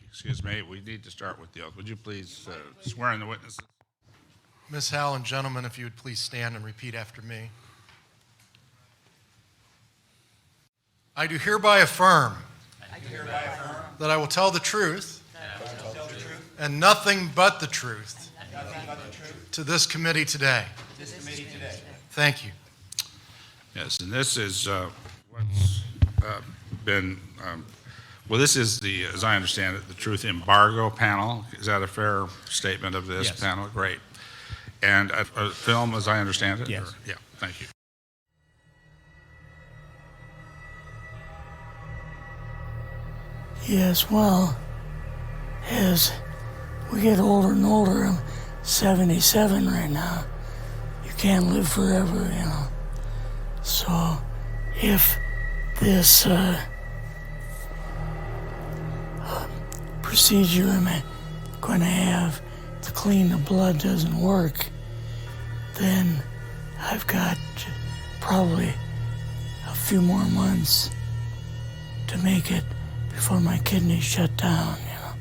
Excuse me, we need to start with the oath. Would you please swear in the witnesses? Ms. Howell and gentlemen, if you would please stand and repeat after me. I do hereby affirm that I will tell the truth and nothing but the truth to this committee today. Thank you. Yes, and this is what's been, well, this is the, as I understand it, the Truth Embargo panel. Is that a fair statement of this panel? Great. And a film, as I understand it? Yes. Yeah, thank you. Yes, well, as we get older and older, I'm 77 right now. You can't live forever, you know. So if this procedure I'm going to have to clean the blood doesn't work, then I've got probably a few more months to make it before my kidneys shut down, you know.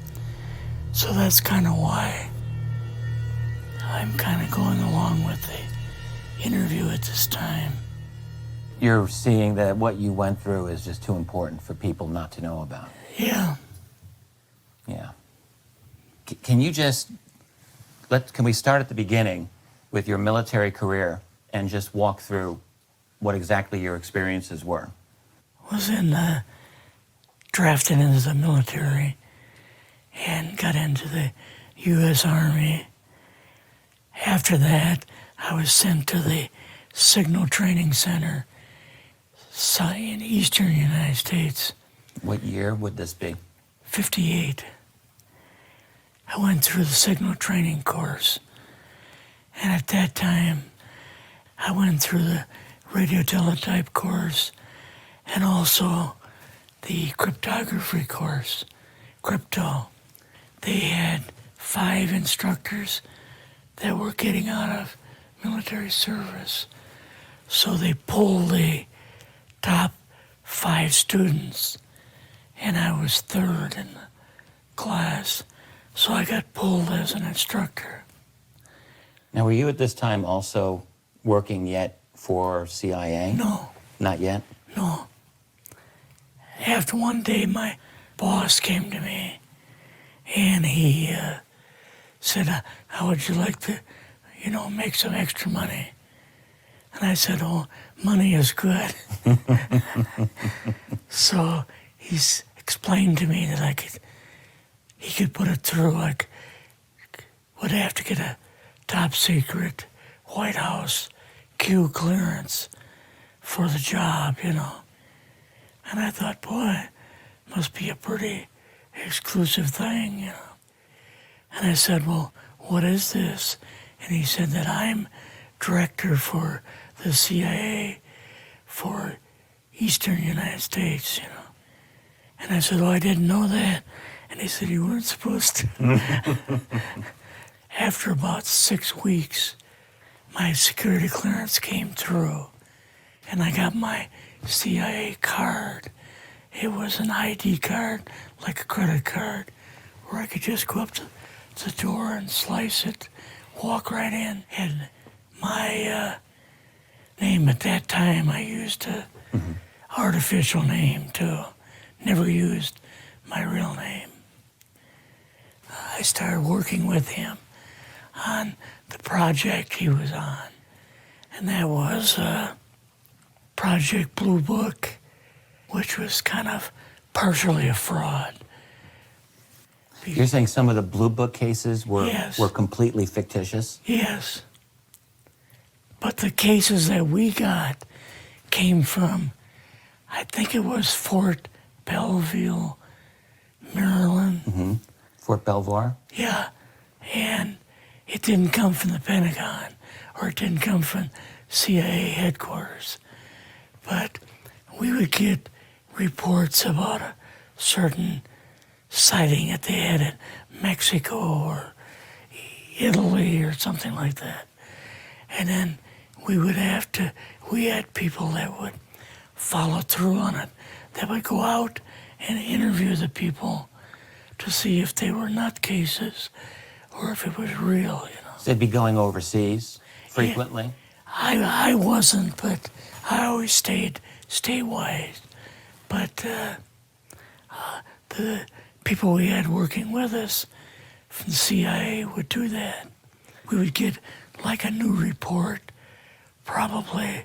So that's kind of why I'm kind of going along with the interview at this time. You're seeing that what you went through is just too important for people not to know about. Yeah. Yeah. Can you just, can we start at the beginning with your military career and just walk through what exactly your experiences were? Was drafted into the military and got into the U.S. Army. After that, I was sent to the Signal Training Center in eastern United States. What year would this be? 58. I went through the signal training course. And at that time, I went through the radio teletype course and also the cryptography course, crypto. They had 5 instructors that were getting out of military service. So they pulled the top 5 students, and I was 3rd in the class. So I got pulled as an instructor. Now, were you at this time also working yet for CIA? No. Not yet? No. After one day, my boss came to me, and he said, how would you like to, make some extra money? And I said, oh, money is good. So he's explained to me that he could put it through, would have to get a top secret White House Q clearance for the job, And I thought, boy, must be a pretty exclusive thing, And I said, well, what is this? And he said that I'm director for the CIA for Eastern United States, And I said, oh, I didn't know that. And he said, you weren't supposed to. After about 6 weeks, my security clearance came through, and I got my CIA card. It was an ID card, like a credit card, where I could just go up to the door and slice it, walk right in. And my name at that time, I used an artificial name too. Never used my real name. I started working with him on the project he was on, and that was Project Blue Book, which was kind of partially a fraud. You're saying some of the Blue Book cases were completely fictitious? Yes. But the cases that we got came from, I think it was Fort Belvoir, Maryland. Fort Belvoir? Yeah. And it didn't come from the Pentagon, or it didn't come from CIA headquarters. But we would get reports about a certain sighting that they had in Mexico or Italy or something like that. And then we had people that would follow through on it, that would go out and interview the people to see if they were nutcases or if it was real, you know. So they'd be going overseas frequently? I wasn't, but I always stayed statewide. But the people we had working with us from the CIA would do that. We would get like a new report probably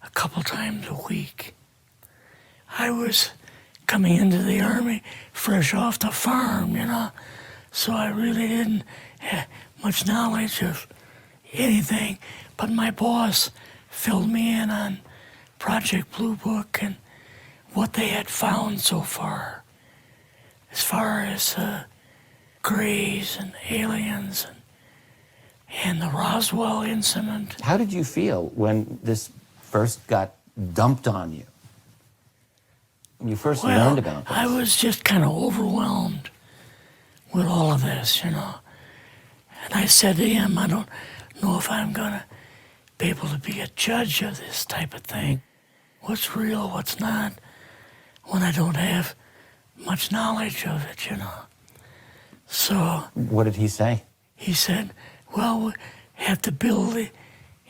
a couple times a week. I was coming into the Army fresh off the farm, you know, so I really didn't have much knowledge of anything, but my boss filled me in on Project Blue Book and what they had found so far, as far as grays and aliens and the Roswell incident. How did you feel when this first got dumped on you? When you first learned about this? I was just kind of overwhelmed with all of this, you know. And I said to him, I don't know if I'm going to be able to be a judge of this type of thing. What's real, what's not, when I don't have much knowledge of it, you know. So... What did he say? He said, well, we have to build the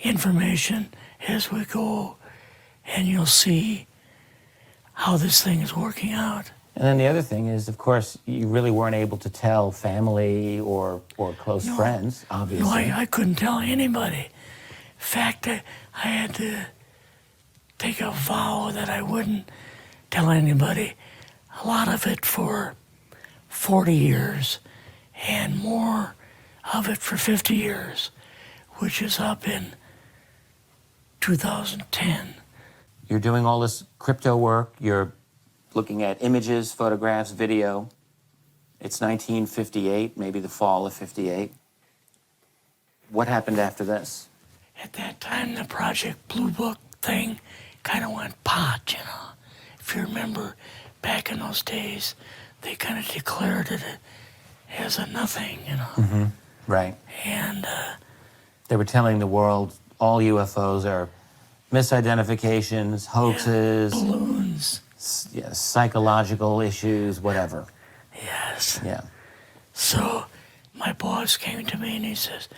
information as we go, and you'll see how this thing is working out. And then the other thing is, of course, you really weren't able to tell family or close friends, obviously. No, I couldn't tell anybody. In fact, I had to take a vow that I wouldn't tell anybody. A lot of it for 40 years, and more of it for 50 years, which is up in 2010. You're doing all this crypto work. You're looking at images, photographs, video. It's 1958, maybe the fall of 58. What happened after this? At that time, the Project Blue Book thing kind of went pot, you know. If you remember, back in those days, they kind of declared it as a nothing, you know. Mm-hmm. Right. And they were telling the world all UFOs are misidentifications, hoaxes, balloons. Psychological issues, whatever. Yes. Yeah. So my boss came to me and he says,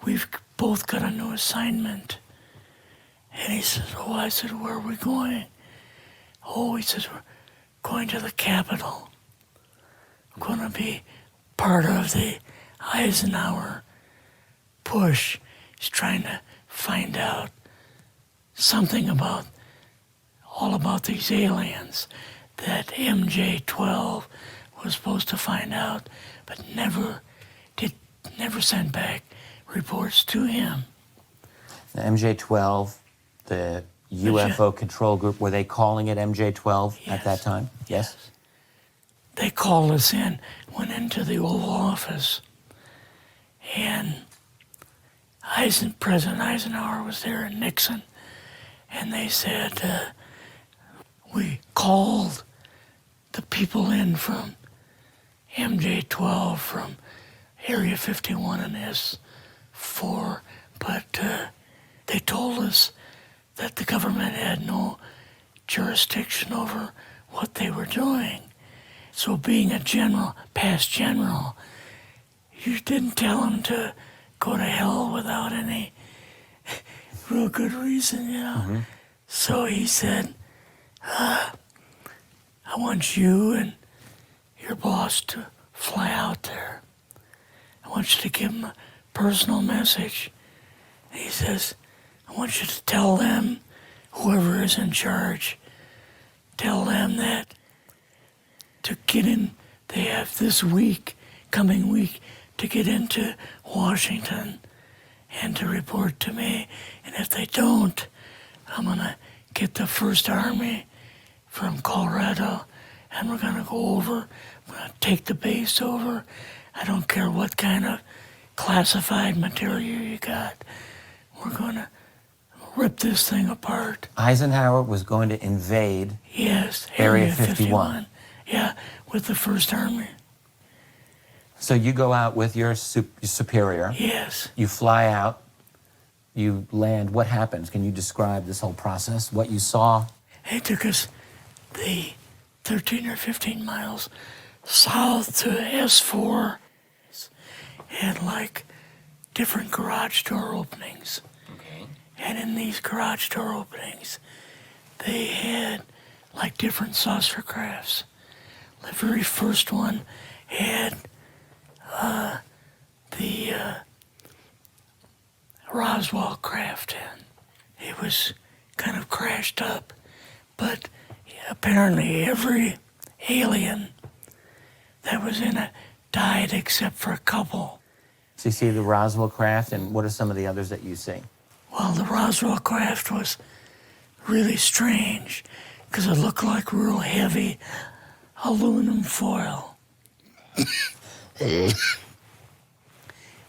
we've both got a new assignment. And he says, oh, I said, where are we going? Oh, he says, we're going to the Capitol. We're going to be part of the Eisenhower push. He's trying to find out something about all about these aliens that MJ-12 was supposed to find out, but never sent back reports to him. The MJ-12, the UFO control group, were they calling it MJ-12 at that time? Yes. They called us in, went into the Oval Office, and President Eisenhower was there and Nixon, and they said, we called the people in from MJ-12 from Area 51 and S4, but they told us that the government had no jurisdiction over what they were doing. So being a general, past general, you didn't tell them to go to hell without any real good reason, you know. Mm-hmm. So he said, I want you and your boss to fly out there. I want you to give them a personal message. And he says, I want you to tell them, whoever is in charge, tell them that to get in, they have this week, coming week, to get into Washington and to report to me. And if they don't, I'm going to get the First Army from Colorado, and we're going to go over, we're going to take the base over. I don't care what kind of classified material you got. We're going to rip this thing apart. Eisenhower was going to invade Area 51. Yeah, with the First Army. So you go out with your superior. Yes. You fly out. You land. What happens? Can you describe this whole process, what you saw? It took us the 13 or 15 miles south to S4 had like different garage door openings. Okay. And in these garage door openings, they had like different saucer crafts. The very first one had the Roswell craft in. It was kind of crashed up, but apparently every alien that was in it died except for a couple. So you see the Roswell craft, and what are some of the others that you see? Well, the Roswell craft was really strange because it looked like real heavy aluminum foil.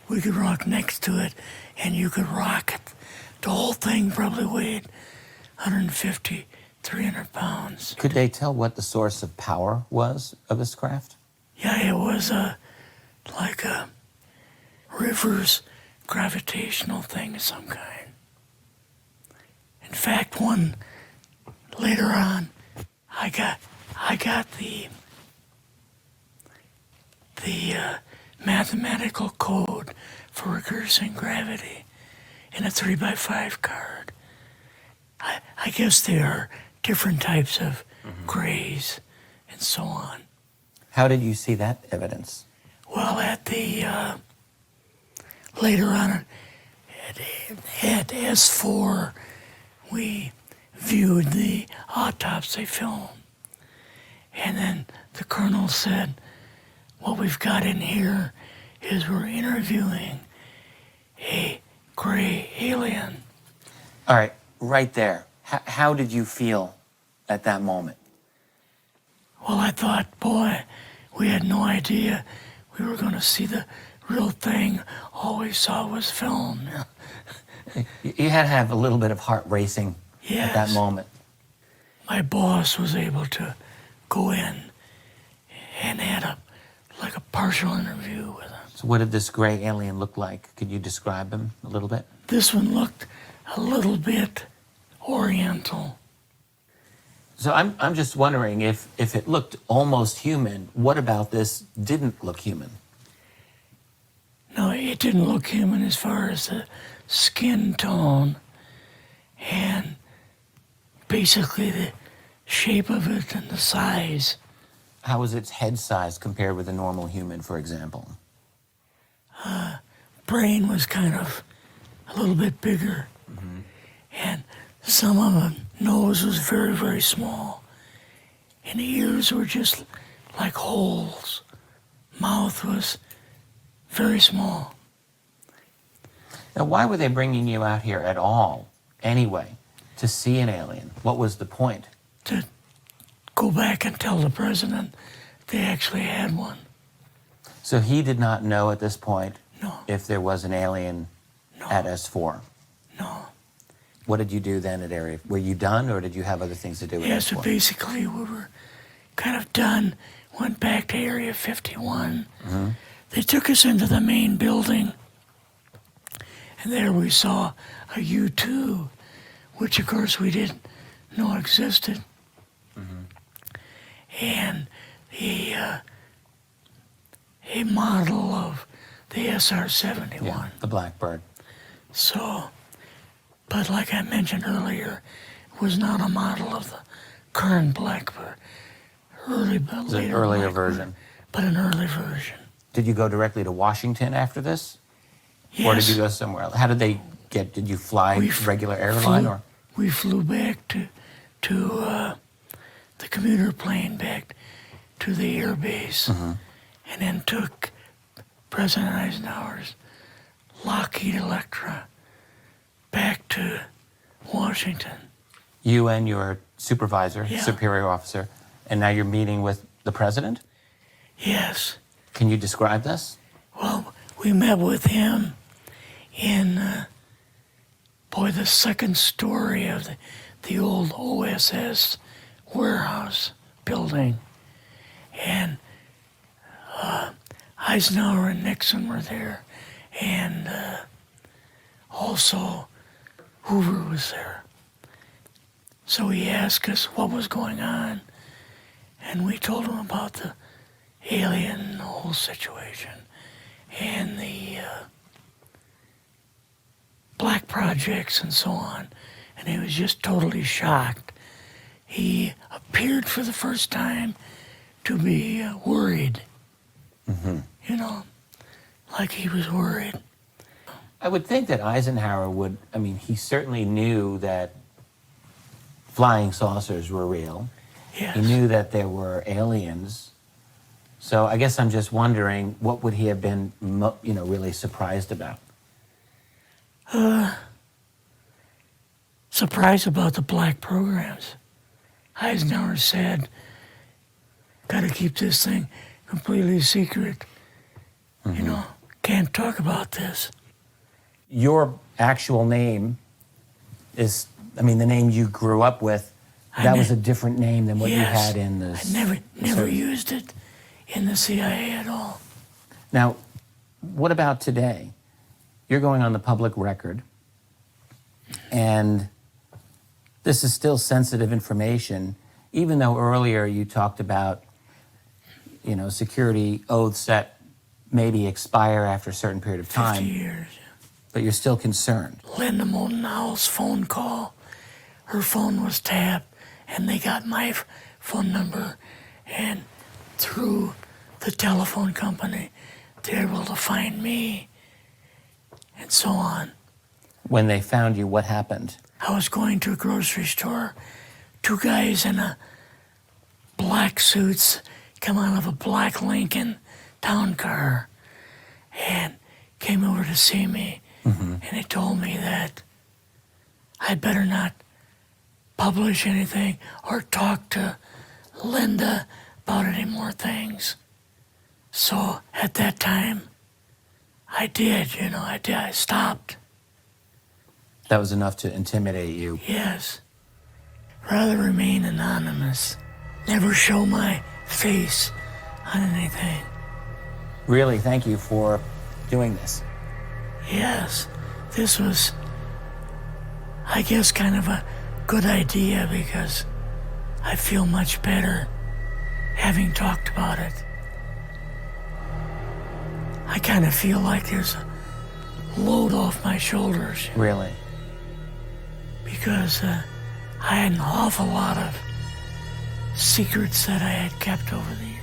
We could rock next to it, and you could rock it. The whole thing probably weighed 150, 300 pounds. Could they tell what the source of power was of this craft? Yeah, it was like a reverse gravitational thing of some kind. In fact, one later on, I got the mathematical code for reversing gravity in a 3x5 card. I guess there are different types of grays and so on. How did you see that evidence? Well, at the later on at S4, we viewed the autopsy film, and then the colonel said, "What we've got in here is we're interviewing a gray alien." All right, right there. How did you feel at that moment? Well, I thought, boy, we had no idea we were going to see the real thing. All we saw was film. You had to have a little bit of heart racing at that Yes. moment. My boss was able to go in and had like a partial interview with him. So what did this gray alien look like? Could you describe him a little bit? This one looked a little bit oriental. So I'm just wondering if it looked almost human, what about this didn't look human? No, it didn't look human as far as the skin tone and basically the shape of it and the size. How was its head size compared with a normal human, for example? Brain was kind of a little bit bigger. And some of the nose was very, very small. And the ears were just like holes. Mouth was very small. Now, why were they bringing you out here at all, anyway, to see an alien? What was the point? To go back and tell the president they actually had one. So he did not know at this point No, if there was an alien at S4. no. What did you do then at Area? Were you done, or did you have other things to do with Yeah, so S4? basically we were kind of done, went back to Area 51. They took us into the main building, and there we saw a U-2, which of course we didn't know existed. And a model of the SR-71. Yeah, the Blackbird. So, but like I mentioned earlier, it was not a model of the current Blackbird. It's an earlier version. But an early version. Did you go directly to Washington after this? Yes. Or did you go somewhere else? How did they get, did you fly regular airline or? We flew back to the commuter plane back to the air base, and then took President Eisenhower's Lockheed Electra back to Washington. You and your supervisor, Yeah. superior officer, and now you're meeting with the president? Yes. Can you describe this? Well, we met with him in, the second story of the old OSS warehouse building. And Eisenhower and Nixon were there. And also Hoover was there. So he asked us what was going on. And we told him about the alien, the whole situation, and the black projects and so on. And he was just totally shocked. He appeared for the first time to be worried. You know, like he was worried. I would think that Eisenhower would, I mean, he certainly knew that flying saucers were real. Yes. He knew that there were aliens. So I guess I'm just wondering, what would he have been, really surprised about? Surprised about the black programs. Eisenhower said, gotta keep this thing completely secret. You know, can't talk about this. Your actual name is, the name you grew up with, that was a different name than what you had in the... I never used it in the CIA at all. Now, what about today? You're going on the public record, and this is still sensitive information, even though earlier you talked about, security oaths that maybe expire after a certain period of time. 50 years. But you're still concerned. Linda Moultonow's phone call, her phone was tapped, and they got my phone number, and through the telephone company, they're able to find me, and so on. When they found you, what happened? I was going to a grocery store. Two guys in a black suits come out of a black Lincoln town car and came over to see me. And they told me that I'd better not publish anything or talk to Linda about any more things. So at that time, I did, I stopped. That was enough to intimidate you. Yes. Rather remain anonymous. Never show my face on anything. Really, thank you for doing this. Yes, this was, I guess, kind of a good idea because I feel much better having talked about it. I kind of feel like there's a load off my shoulders Really? because I had an awful lot of secrets that I had kept over the years.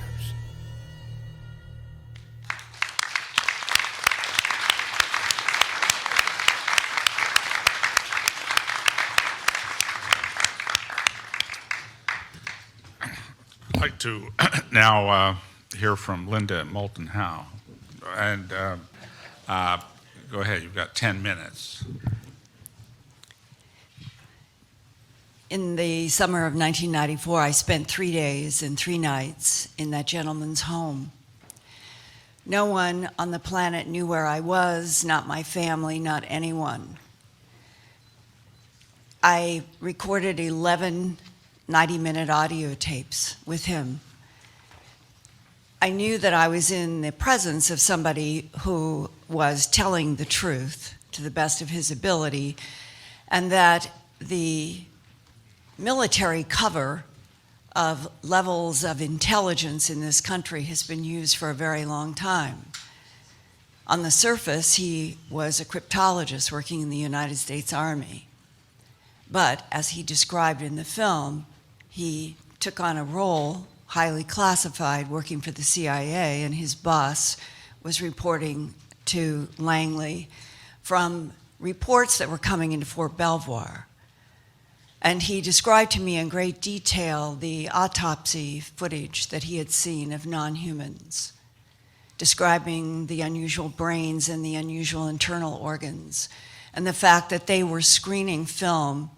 I'd like to now hear from Linda Moulton Howe. And go ahead, you've got 10 minutes. In the summer of 1994, I spent 3 days and 3 nights in that gentleman's home. No one on the planet knew where I was, not my family, not anyone. I recorded 11 90-minute audio tapes with him. I knew that I was in the presence of somebody who was telling the truth to the best of his ability, and that the military cover of levels of intelligence in this country has been used for a very long time. On the surface, he was a cryptologist working in the United States Army. But as he described in the film, he took on a role, highly classified, working for the CIA, and his boss was reporting to Langley from reports that were coming into Fort Belvoir. And he described to me in great detail the autopsy footage that he had seen of non-humans, describing the unusual brains and the unusual internal organs, and the fact that they were screening film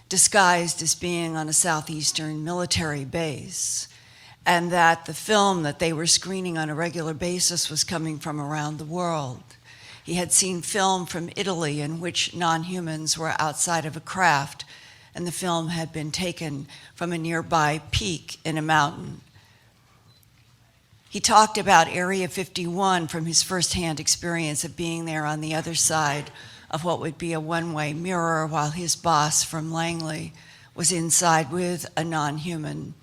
disguised as being on a southeastern military base, and that the film that they were screening on a regular basis was coming from around the world. He had seen film from Italy in which non-humans were outside of a craft, and the film had been taken from a nearby peak in a mountain. He talked about Area 51 from his firsthand experience of being there on the other side of what would be a one-way mirror, while his boss from Langley was inside with a non-human.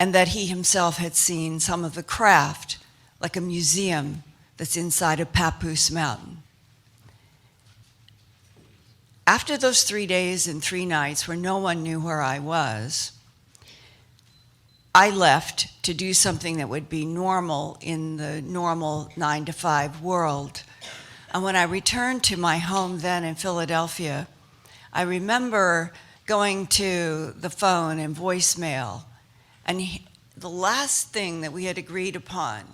and that he himself had seen some of the craft, like a museum that's inside a Papoose mountain. After those 3 days and 3 nights where no one knew where I was, I left to do something that would be normal in the normal 9-to-5 world. And when I returned to my home then in Philadelphia, I remember going to the phone and voicemail, and the last thing that we had agreed upon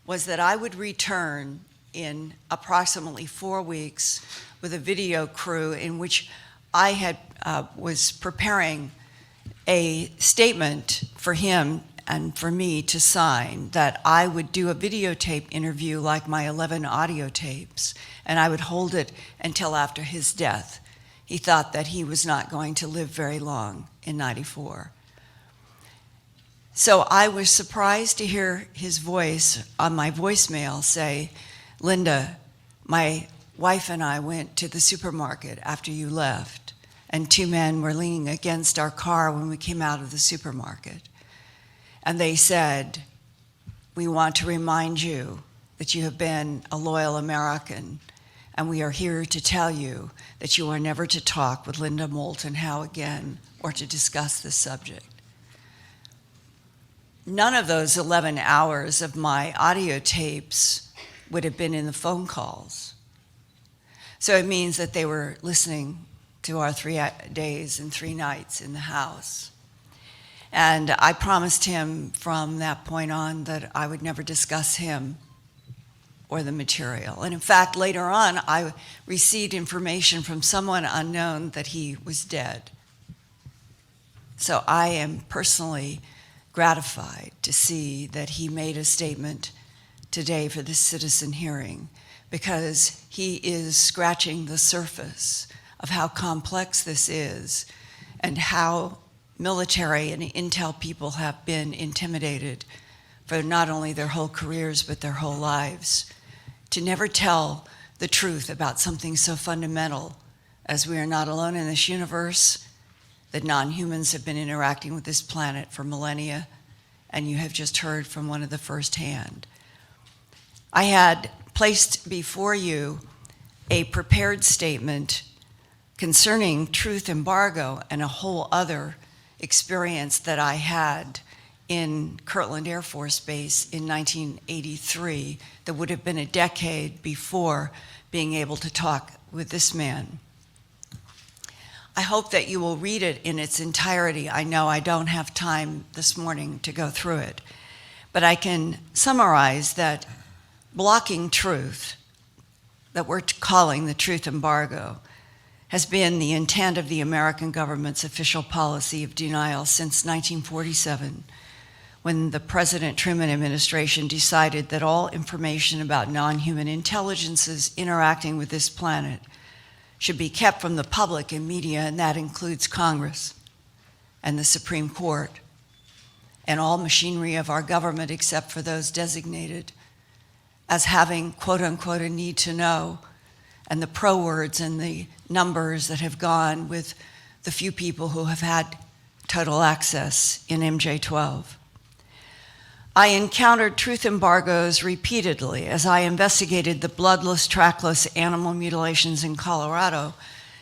was that I would return in approximately 4 weeks with a video crew in which I had was preparing a statement for him and for me to sign, that I would do a videotape interview like my 11 audio tapes, and I would hold it until after his death. He thought that he was not going to live very long in '94. So I was surprised to hear his voice on my voicemail say, "Linda, my wife and I went to the supermarket after you left, and 2 men were leaning against our car when we came out of the supermarket. And they said, 'We want to remind you that you have been a loyal American, and we are here to tell you that you are never to talk with Linda Moulton Howe again or to discuss this subject.'" None of those 11 hours of my audio tapes would have been in the phone calls. So it means that they were listening to our 3 days and 3 nights in the house. And I promised him from that point on that I would never discuss him or the material. And in fact, later on, I received information from someone unknown that he was dead. So I am personally gratified to see that he made a statement today for this citizen hearing, because he is scratching the surface of how complex this is and how military and intel people have been intimidated for not only their whole careers but their whole lives to never tell the truth about something so fundamental as we are not alone in this universe, that non-humans have been interacting with this planet for millennia, and you have just heard from one of the firsthand. I had placed before you a prepared statement concerning truth embargo and a whole other experience that I had in Kirtland Air Force Base in 1983 that would have been a decade before being able to talk with this man. I hope that you will read it in its entirety. I know I don't have time this morning to go through it, but I can summarize that blocking truth, that we're calling the truth embargo, has been the intent of the American government's official policy of denial since 1947, when the President Truman administration decided that all information about non-human intelligences interacting with this planet should be kept from the public and media, and that includes Congress and the Supreme Court and all machinery of our government except for those designated as having, quote unquote, a need to know, and the pro words and the numbers that have gone with the few people who have had total access in MJ-12. I encountered truth embargoes repeatedly as I investigated the bloodless, trackless animal mutilations in Colorado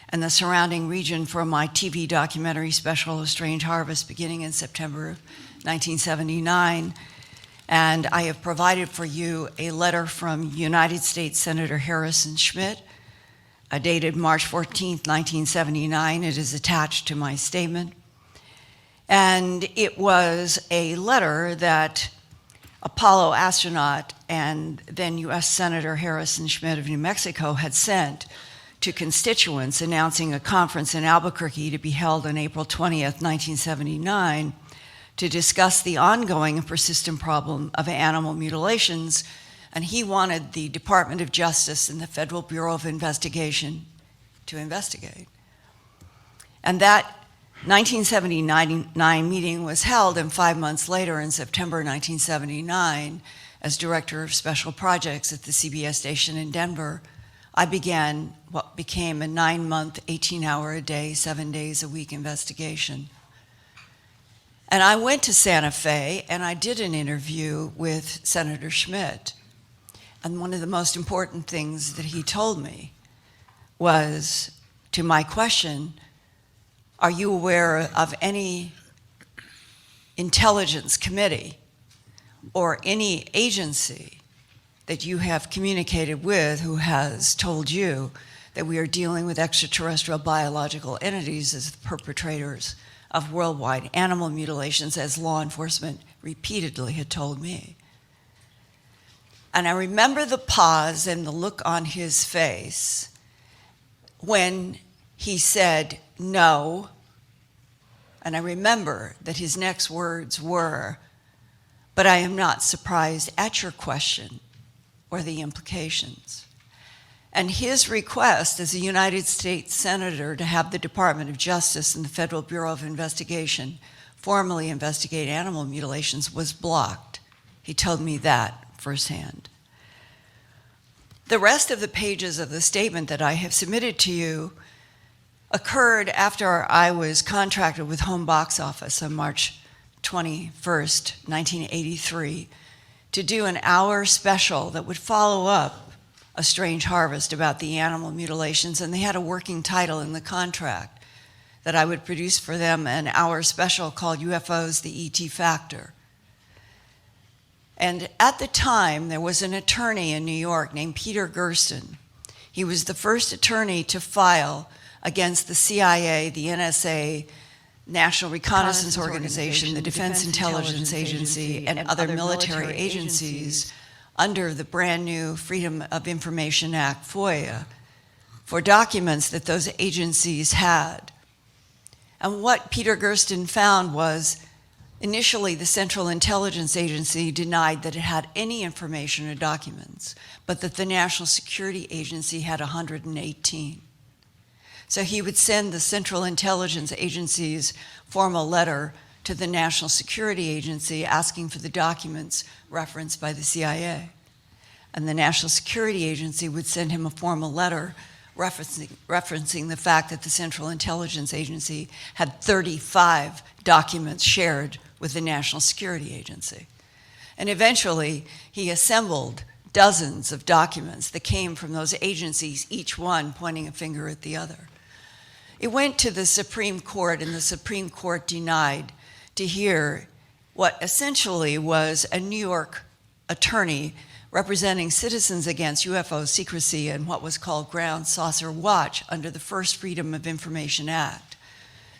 and the surrounding region for my TV documentary special, A Strange Harvest, beginning in September of 1979. And I have provided for you a letter from United States Senator Harrison Schmitt, dated March 14th, 1979. It is attached to my statement. And it was a letter that Apollo astronaut and then U.S. Senator Harrison Schmitt of New Mexico had sent to constituents announcing a conference in Albuquerque to be held on April 20th, 1979, to discuss the ongoing and persistent problem of animal mutilations, and he wanted the Department of Justice and the Federal Bureau of Investigation to investigate. And that 1979 meeting was held, and 5 months later, in September 1979, as Director of Special Projects at the CBS station in Denver, I began what became a 9-month, 18-hour-a-day, 7 days a week investigation. And I went to Santa Fe and I did an interview with Senator Schmidt. And one of the most important things that he told me was, to my question, are you aware of any intelligence committee or any agency that you have communicated with who has told you that we are dealing with extraterrestrial biological entities as the perpetrators of worldwide animal mutilations, as law enforcement repeatedly had told me? And I remember the pause and the look on his face when he said no. And I remember that his next words were, "But I am not surprised at your question or the implications." And his request as a United States Senator to have the Department of Justice and the Federal Bureau of Investigation formally investigate animal mutilations was blocked. He told me that firsthand. The rest of the pages of the statement that I have submitted to you occurred after I was contracted with Home Box Office on March 21st, 1983, to do an hour special that would follow up A Strange Harvest about the animal mutilations, and they had a working title in the contract that I would produce for them, an hour special called UFOs, the ET Factor. And at the time, there was an attorney in New York named Peter Gersten. He was the first attorney to file against the CIA, the NSA, National Reconnaissance Organization, the Defense Intelligence Agency, and other military agencies under the brand new Freedom of Information Act, FOIA, for documents that those agencies had. And what Peter Gersten found was, initially the Central Intelligence Agency denied that it had any information or documents, but that the National Security Agency had 118. So he would send the Central Intelligence Agency's formal letter to the National Security Agency asking for the documents referenced by the CIA. And the National Security Agency would send him a formal letter referencing the fact that the Central Intelligence Agency had 35 documents shared with the National Security Agency. And eventually, he assembled dozens of documents that came from those agencies, each one pointing a finger at the other. It went to the Supreme Court, and the Supreme Court denied to hear what essentially was a New York attorney representing Citizens Against UFO Secrecy and what was called Ground Saucer Watch under the first Freedom of Information Act,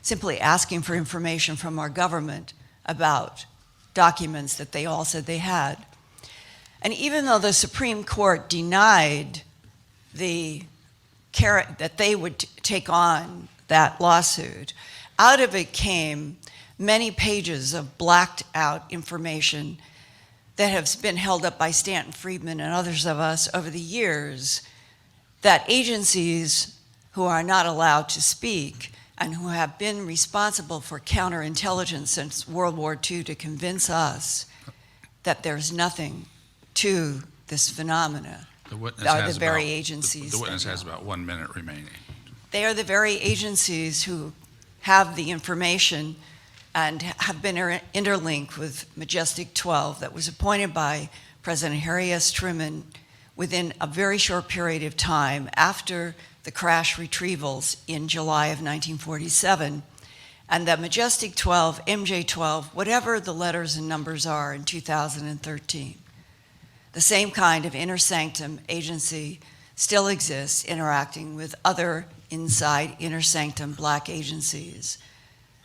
simply asking for information from our government about documents that they all said they had. And even though the Supreme Court denied that they would take on that lawsuit, out of it came many pages of blacked out information that has been held up by Stanton Friedman and others of us over the years, that agencies who are not allowed to speak and who have been responsible for counterintelligence since World War II to convince us that there's nothing to this phenomena The witness are has the very about- agencies. The witness that has know. about 1 minute remaining. They are the very agencies who have the information and have been interlinked with Majestic 12 that was appointed by President Harry S. Truman within a very short period of time after the crash retrievals in July of 1947, and that Majestic 12, MJ 12, whatever the letters and numbers are in 2013. The same kind of inner sanctum agency still exists, interacting with other inside inner sanctum black agencies.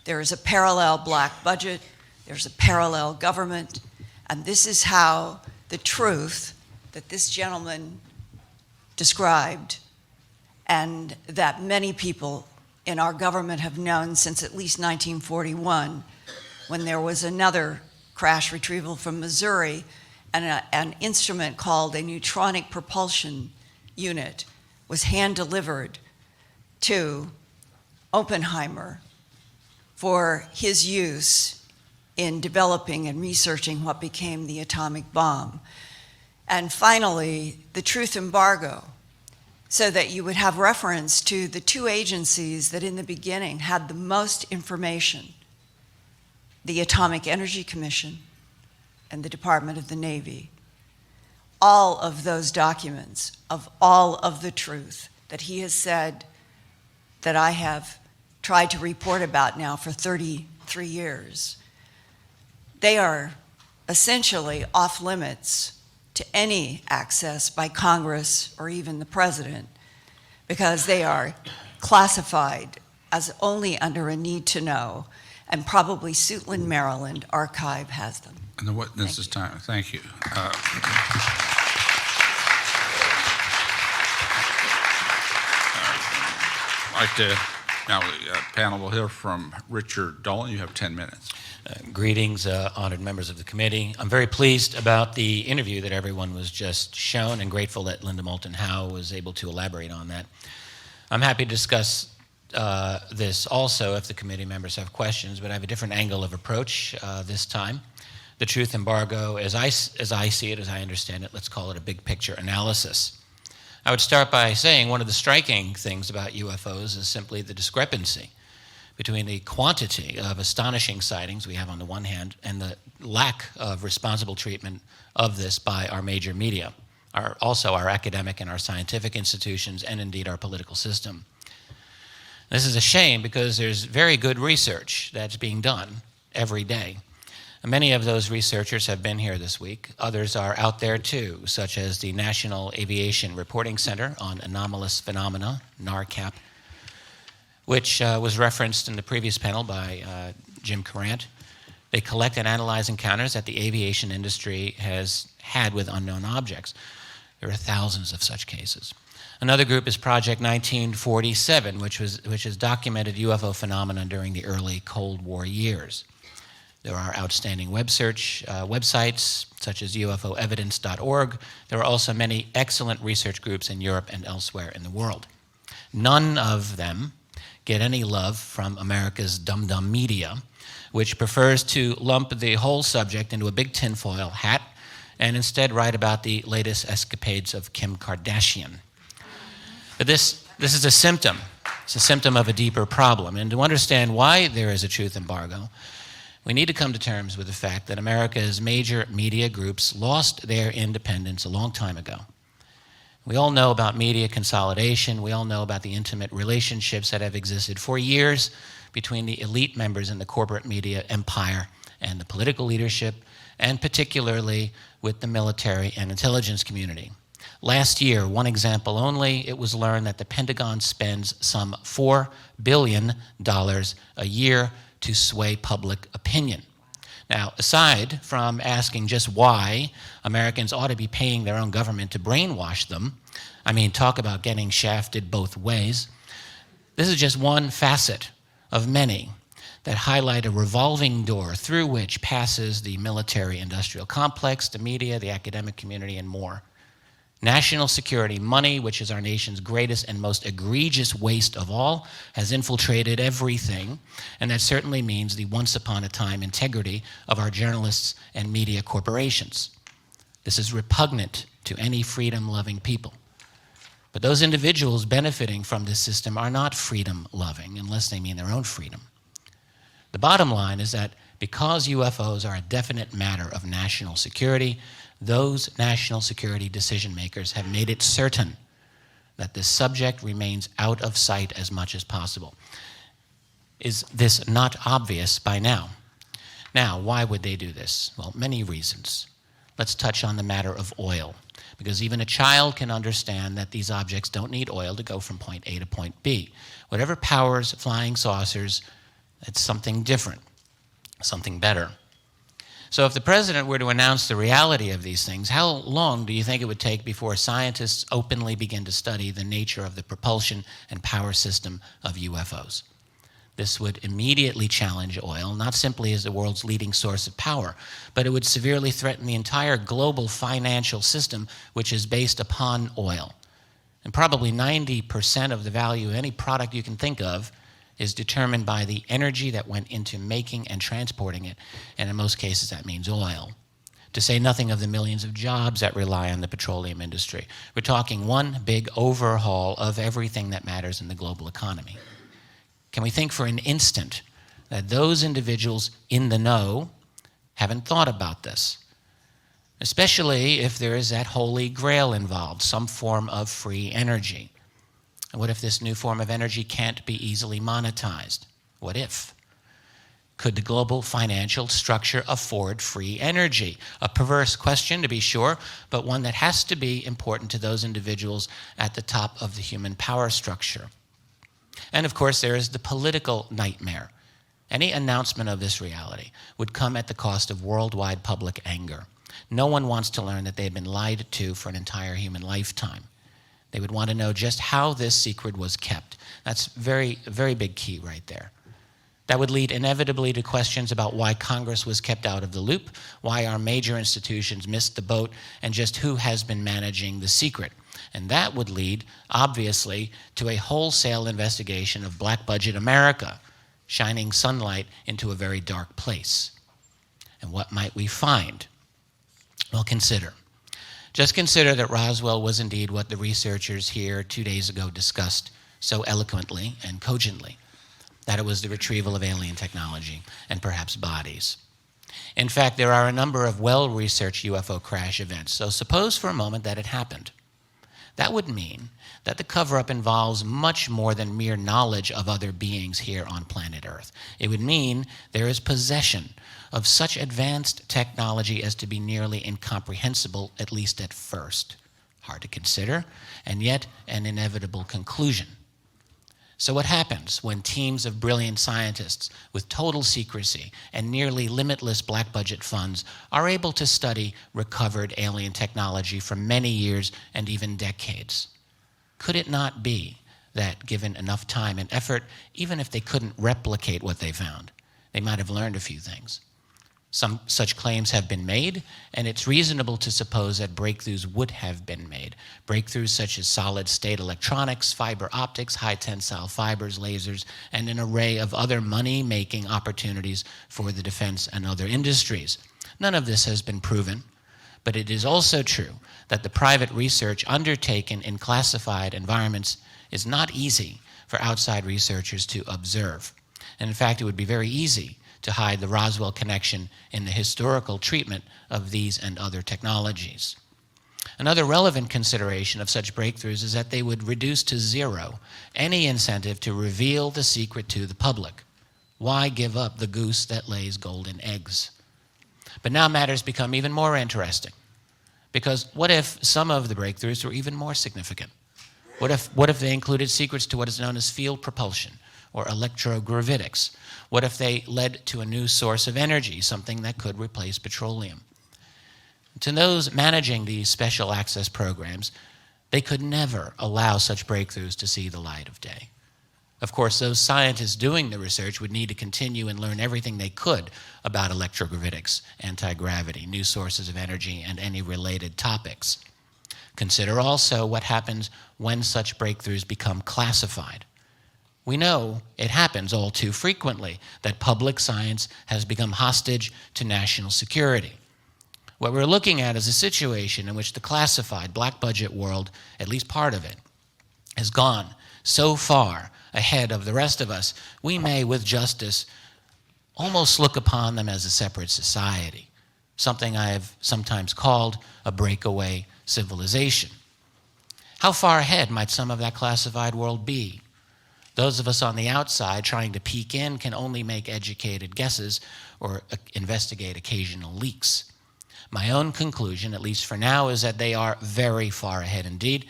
There is a parallel black budget, there's a parallel government, and this is how the truth that this gentleman described and that many people in our government have known since at least 1941, when there was another crash retrieval from Missouri and an instrument called a neutronic propulsion unit was hand-delivered to Oppenheimer for his use in developing and researching what became the atomic bomb. And finally, the truth embargo, so that you would have reference to the two agencies that in the beginning had the most information, the Atomic Energy Commission, and the Department of the Navy. All of those documents of all of the truth that he has said that I have tried to report about now for 33 years, they are essentially off limits to any access by Congress or even the president, because they are classified as only under a need to know, and probably Suitland, Maryland archive has them. And the witness is time. Thank you. I'd like to, now the panel will hear from Richard Dolan. You have 10 minutes. Greetings, honored members of the committee. I'm very pleased about the interview that everyone was just shown and grateful that Linda Moulton Howe was able to elaborate on that. I'm happy to discuss this also if the committee members have questions, but I have a different angle of approach this time. The truth embargo, as I see it, as I understand it, let's call it a big picture analysis. I would start by saying one of the striking things about UFOs is simply the discrepancy between the quantity of astonishing sightings we have on the one hand and the lack of responsible treatment of this by our major media, also our academic and our scientific institutions, and indeed our political system. This is a shame because there's very good research that's being done every day. And many of those researchers have been here this week. Others are out there too, such as the National Aviation Reporting Center on Anomalous Phenomena, NARCAP, which was referenced in the previous panel by Jim Courant. They collect and analyze encounters that the aviation industry has had with unknown objects. There are thousands of such cases. Another group is Project 1947, which has documented UFO phenomena during the early Cold War years. There are outstanding websites, such as ufoevidence.org. There are also many excellent research groups in Europe and elsewhere in the world. None of them get any love from America's dum-dum media, which prefers to lump the whole subject into a big tinfoil hat and instead write about the latest escapades of Kim Kardashian. But this is a symptom. It's a symptom of a deeper problem. And to understand why there is a truth embargo, we need to come to terms with the fact that America's major media groups lost their independence a long time ago. We all know about media consolidation. We all know about the intimate relationships that have existed for years between the elite members in the corporate media empire and the political leadership, and particularly with the military and intelligence community. Last year, one example only, it was learned that the Pentagon spends some $4 billion a year to sway public opinion. Now, aside from asking just why Americans ought to be paying their own government to brainwash them, I mean, talk about getting shafted both ways, this is just one facet of many that highlight a revolving door through which passes the military-industrial complex, the media, the academic community, and more. National security money, which is our nation's greatest and most egregious waste of all, has infiltrated everything, and that certainly means the once-upon-a-time integrity of our journalists and media corporations. This is repugnant to any freedom-loving people. But those individuals benefiting from this system are not freedom-loving, unless they mean their own freedom. The bottom line is that because UFOs are a definite matter of national security, those national security decision makers have made it certain that this subject remains out of sight as much as possible. Is this not obvious by now? Now, why would they do this? Well, many reasons. Let's touch on the matter of oil, because even a child can understand that these objects don't need oil to go from point A to point B. Whatever powers flying saucers, it's something different, something better. So if the president were to announce the reality of these things, how long do you think it would take before scientists openly begin to study the nature of the propulsion and power system of UFOs? This would immediately challenge oil, not simply as the world's leading source of power, but it would severely threaten the entire global financial system, which is based upon oil. And probably 90% of the value of any product you can think of is determined by the energy that went into making and transporting it, and in most cases that means oil. To say nothing of the millions of jobs that rely on the petroleum industry. We're talking one big overhaul of everything that matters in the global economy. Can we think for an instant that those individuals in the know haven't thought about this, especially if there is that holy grail involved, some form of free energy. And what if this new form of energy can't be easily monetized? What if? Could the global financial structure afford free energy? A perverse question, to be sure, but one that has to be important to those individuals at the top of the human power structure. And of course, there is the political nightmare. Any announcement of this reality would come at the cost of worldwide public anger. No one wants to learn that they've been lied to for an entire human lifetime. They would want to know just how this secret was kept. That's a very big key right there. That would lead inevitably to questions about why Congress was kept out of the loop, why our major institutions missed the boat, and just who has been managing the secret. And that would lead, obviously, to a wholesale investigation of black budget America, shining sunlight into a very dark place. And what might we find? Well, consider. Just consider that Roswell was indeed what the researchers here 2 days ago discussed so eloquently and cogently, that it was the retrieval of alien technology and perhaps bodies. In fact, there are a number of well-researched UFO crash events, so suppose for a moment that it happened. That would mean that the cover-up involves much more than mere knowledge of other beings here on planet Earth. It would mean there is possession of such advanced technology as to be nearly incomprehensible, at least at first. Hard to consider, and yet an inevitable conclusion. So what happens when teams of brilliant scientists with total secrecy and nearly limitless black budget funds are able to study recovered alien technology for many years and even decades? Could it not be that, given enough time and effort, even if they couldn't replicate what they found, they might have learned a few things? Some such claims have been made, and it's reasonable to suppose that breakthroughs would have been made. Breakthroughs such as solid-state electronics, fiber optics, high-tensile fibers, lasers, and an array of other money-making opportunities for the defense and other industries. None of this has been proven, but it is also true that the private research undertaken in classified environments is not easy for outside researchers to observe. And in fact, it would be very easy to hide the Roswell connection in the historical treatment of these and other technologies. Another relevant consideration of such breakthroughs is that they would reduce to zero any incentive to reveal the secret to the public. Why give up the goose that lays golden eggs? But now matters become even more interesting, because what if some of the breakthroughs were even more significant? What if they included secrets to what is known as field propulsion or electrogravitics? What if they led to a new source of energy, something that could replace petroleum? To those managing these special access programs, they could never allow such breakthroughs to see the light of day. Of course, those scientists doing the research would need to continue and learn everything they could about electrogravitics, anti-gravity, new sources of energy, and any related topics. Consider also what happens when such breakthroughs become classified. We know it happens all too frequently that public science has become hostage to national security. What we're looking at is a situation in which the classified black budget world, at least part of it, has gone so far ahead of the rest of us, we may, with justice, almost look upon them as a separate society, something I have sometimes called a breakaway civilization. How far ahead might some of that classified world be? Those of us on the outside trying to peek in can only make educated guesses or investigate occasional leaks. My own conclusion, at least for now, is that they are very far ahead indeed,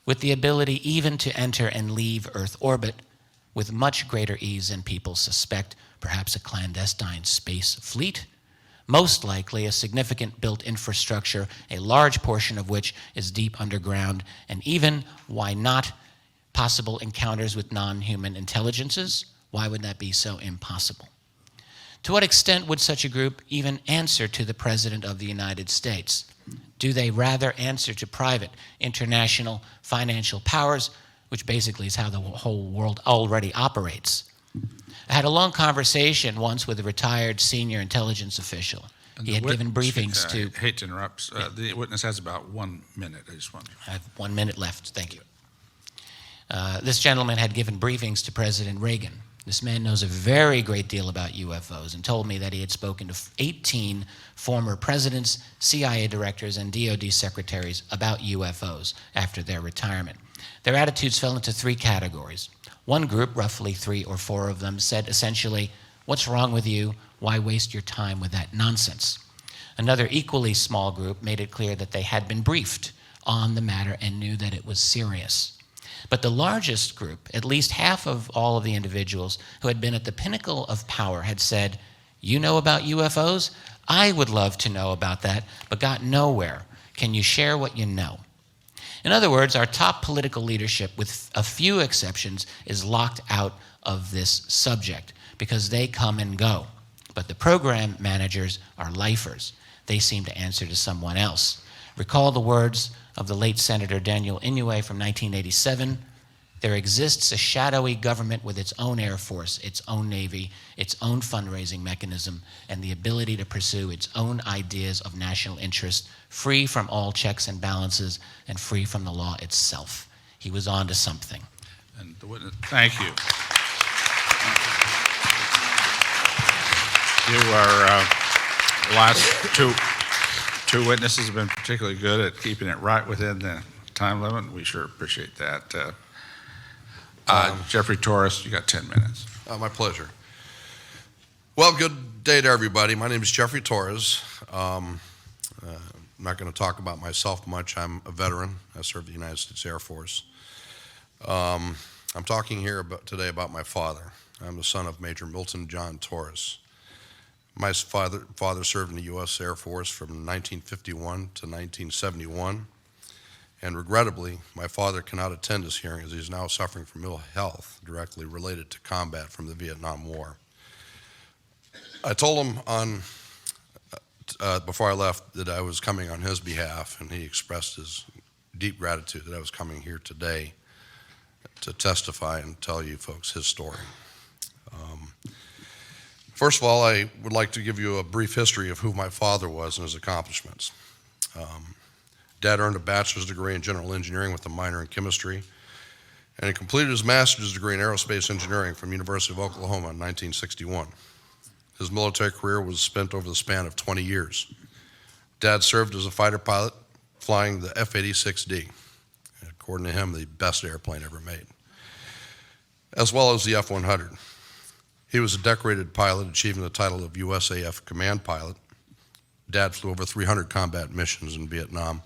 with the ability even to enter and leave Earth orbit with much greater ease than people suspect, perhaps a clandestine space fleet, most likely a significant built infrastructure, a large portion of which is deep underground, and even, why not, possible encounters with non-human intelligences. Why would that be so impossible? To what extent would such a group even answer to the President of the United States? Do they rather answer to private, international, financial powers, which basically is how the whole world already operates? I had a long conversation once with a retired senior intelligence official. He had given briefings to... I hate to interrupt. The witness has about 1 minute. I have 1 minute left. Thank you. This gentleman had given briefings to President Reagan This man knows a very great deal about UFOs and told me that he had spoken to 18 former presidents, CIA directors, and DoD secretaries about UFOs after their retirement. Their attitudes fell into three categories. One group, roughly 3 or 4 of them, said essentially, "What's wrong with you? Why waste your time with that nonsense?" Another equally small group made it clear that they had been briefed on the matter and knew that it was serious. But the largest group, at least half of all of the individuals who had been at the pinnacle of power, had said, "You know about UFOs? I would love to know about that, but got nowhere. Can you share what you know?" In other words, our top political leadership, with a few exceptions, is locked out of this subject because they come and go. But the program managers are lifers. They seem to answer to someone else. Recall the words of the late Senator Daniel Inouye from 1987, "There exists a shadowy government with its own Air Force, its own Navy, its own fundraising mechanism, and the ability to pursue its own ideas of national interest, free from all checks and balances, and free from the law itself." He was on to something. And the witness, thank you. The last two witnesses have been particularly good at keeping it right within the time limit. We sure appreciate that. Jeffrey Torres, you got 10 minutes. My pleasure. Well, good day to everybody. My name is Jeffrey Torres. I'm not going to talk about myself much. I'm a veteran. I served the United States Air Force. I'm talking here today about my father. I'm the son of Major Milton John Torres. My father served in the U.S. Air Force from 1951 to 1971, and regrettably, my father cannot attend this hearing as he is now suffering from ill health directly related to combat from the Vietnam War. I told him before I left that I was coming on his behalf, and he expressed his deep gratitude that I was coming here today to testify and tell you folks his story. First of all, I would like to give you a brief history of who my father was and his accomplishments. Dad earned a bachelor's degree in general engineering with a minor in chemistry, and he completed his master's degree in aerospace engineering from University of Oklahoma in 1961. His military career was spent over the span of 20 years. Dad served as a fighter pilot, flying the F-86D, according to him, the best airplane ever made, as well as the F-100. He was a decorated pilot, achieving the title of USAF Command Pilot. Dad flew over 300 combat missions in Vietnam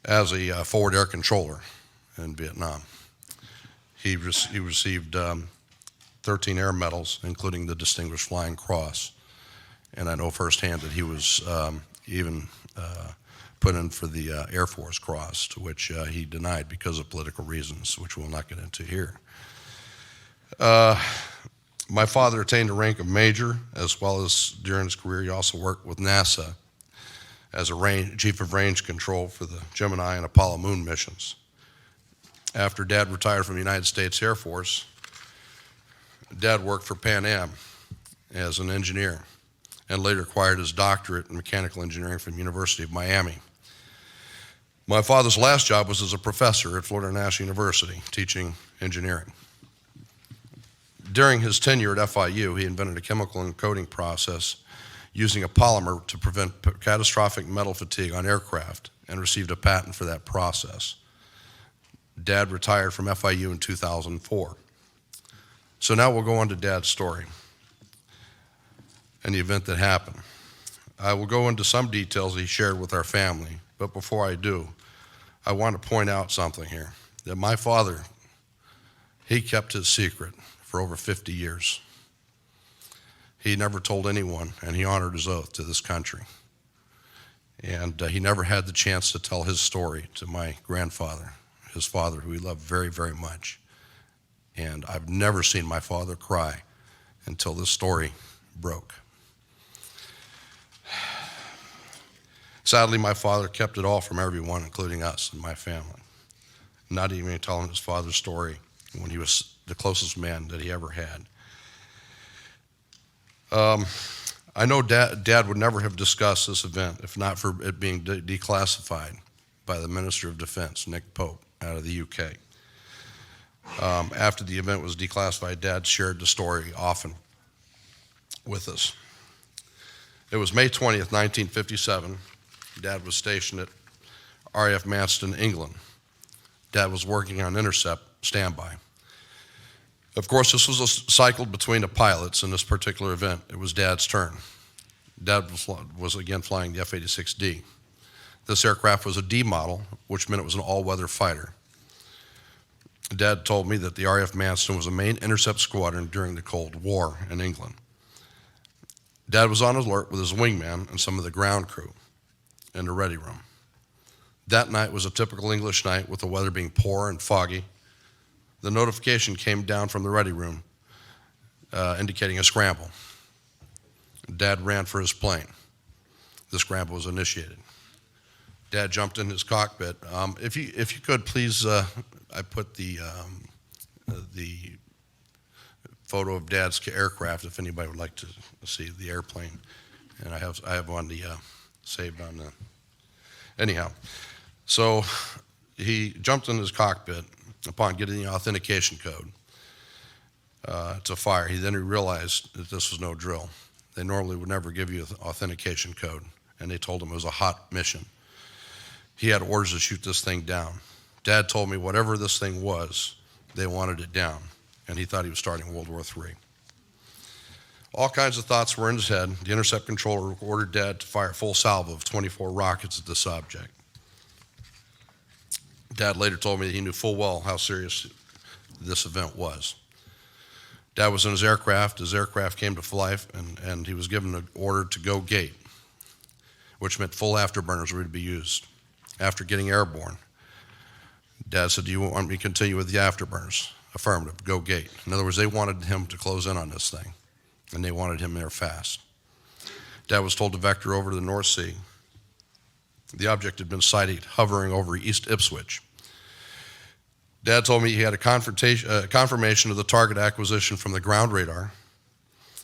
as a forward air controller in Vietnam. He received 13 air medals, including the Distinguished Flying Cross. And I know firsthand that he was even put in for the Air Force Cross, to which he denied because of political reasons, which we'll not get into here. My father attained the rank of major, as well as during his career he also worked with NASA as a chief of range control for the Gemini and Apollo moon missions. After Dad retired from the United States Air Force, Dad worked for Pan Am as an engineer and later acquired his doctorate in mechanical engineering from the University of Miami. My father's last job was as a professor at Florida National University, teaching engineering. During his tenure at FIU, he invented a chemical encoding process using a polymer to prevent catastrophic metal fatigue on aircraft and received a patent for that process. Dad retired from FIU in 2004. So now we'll go on to Dad's story and the event that happened. I will go into some details he shared with our family, but before I do, I want to point out something here, that my father, he kept his secret for over 50 years. He never told anyone, and he honored his oath to this country. And he never had the chance to tell his story to my grandfather, his father, who he loved very, very much. And I've never seen my father cry until this story broke. Sadly, my father kept it all from everyone, including us and my family, not even telling his father's story when he was the closest man that he ever had. I know Dad would never have discussed this event if not for it being declassified by the Minister of Defense, Nick Pope, out of the UK. After the event was declassified, Dad shared the story often with us. It was May 20th, 1957. Dad was stationed at RAF Manston, England. Dad was working on intercept standby. Of course, this was cycled between the pilots in this particular event. It was Dad's turn. Dad was again flying the F-86D. This aircraft was a D model, which meant it was an all-weather fighter. Dad told me that the RAF Manston was a main intercept squadron during the Cold War in England. Dad was on alert with his wingman and some of the ground crew in the ready room. That night was a typical English night with the weather being poor and foggy. The notification came down from the ready room indicating a scramble. Dad ran for his plane. The scramble was initiated. Dad jumped in his cockpit. If you could, please, I put the photo of Dad's aircraft if anybody would like to see the airplane. And I have one saved on the, anyhow. So he jumped in his cockpit upon getting the authentication code to fire. He then realized that this was no drill. They normally would never give you an authentication code, and they told him it was a hot mission. He had orders to shoot this thing down. Dad told me whatever this thing was, they wanted it down, and he thought he was starting World War III. All kinds of thoughts were in his head. The intercept controller ordered Dad to fire a full salvo of 24 rockets at this object. Dad later told me that he knew full well how serious this event was. Dad was in his aircraft. His aircraft came to life, and he was given an order to go gate, which meant full afterburners were to be used. After getting airborne, Dad said, "Do you want me to continue with the afterburners?" Affirmative, go gate. In other words, they wanted him to close in on this thing, and they wanted him there fast. Dad was told to vector over to the North Sea. The object had been sighted hovering over East Ipswich. Dad told me he had a confirmation of the target acquisition from the ground radar.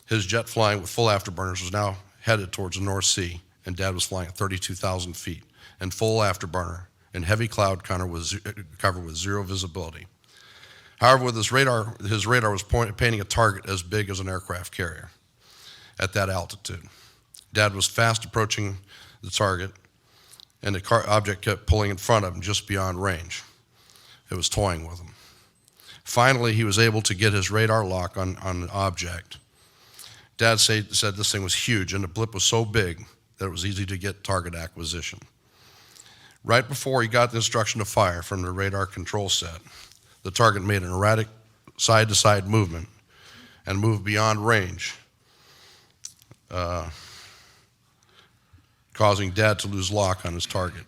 His jet flying with full afterburners was now headed towards the North Sea, and Dad was flying at 32,000 feet in full afterburner and heavy cloud cover with zero visibility. However, with his radar was painting a target as big as an aircraft carrier at that altitude. Dad was fast approaching the target, and the object kept pulling in front of him just beyond range. It was toying with him. Finally, he was able to get his radar lock on the object. Dad said this thing was huge, and the blip was so big that it was easy to get target acquisition. Right before he got the instruction to fire from the radar control set, the target made an erratic side-to-side movement and moved beyond range, causing Dad to lose lock on his target.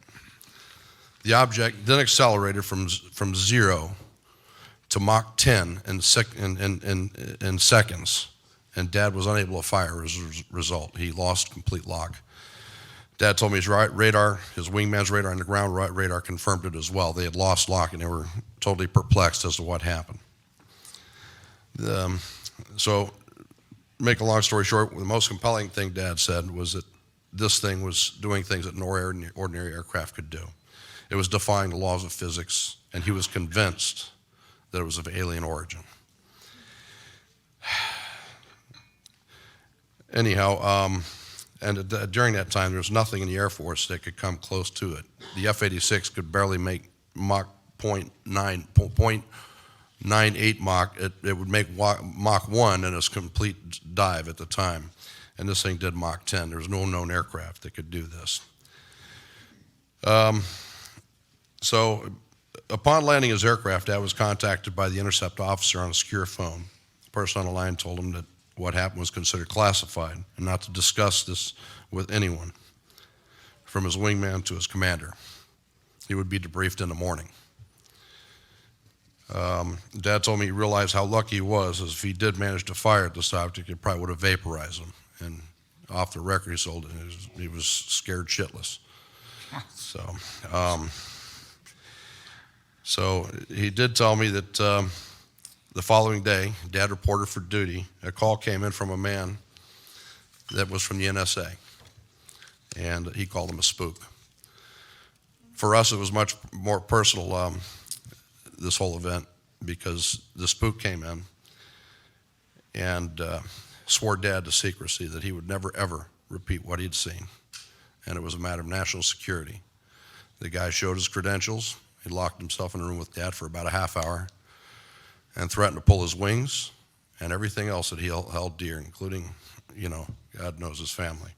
The object then accelerated from 0 to Mach 10 in seconds, and Dad was unable to fire as a result. He lost complete lock. Dad told me his radar, his wingman's radar, and the ground radar confirmed it as well. They had lost lock, and they were totally perplexed as to what happened. So, make a long story short, the most compelling thing Dad said was that this thing was doing things that no ordinary aircraft could do. It was defying the laws of physics, and he was convinced that it was of alien origin. Anyhow, during that time, there was nothing in the Air Force that could come close to it. The F-86 could barely make Mach 0.98 Mach. It would make Mach 1 in its complete dive at the time, and this thing did Mach 10. There was no known aircraft that could do this. So upon landing his aircraft, Dad was contacted by the intercept officer on a secure phone. The person on the line told him that what happened was considered classified and not to discuss this with anyone, from his wingman to his commander. He would be debriefed in the morning. Dad told me he realized how lucky he was, as if he did manage to fire at this object, it probably would have vaporized him. And off the record, he was scared shitless. So he did tell me that the following day, Dad reported for duty. A call came in from a man that was from the NSA, and he called him a spook. For us, it was much more personal, this whole event. because the spook came in and swore Dad to secrecy that he would never, ever repeat what he'd seen. And it was a matter of national security. The guy showed his credentials. He locked himself in a room with Dad for about a half hour and threatened to pull his wings and everything else that he held dear, including, God knows his family.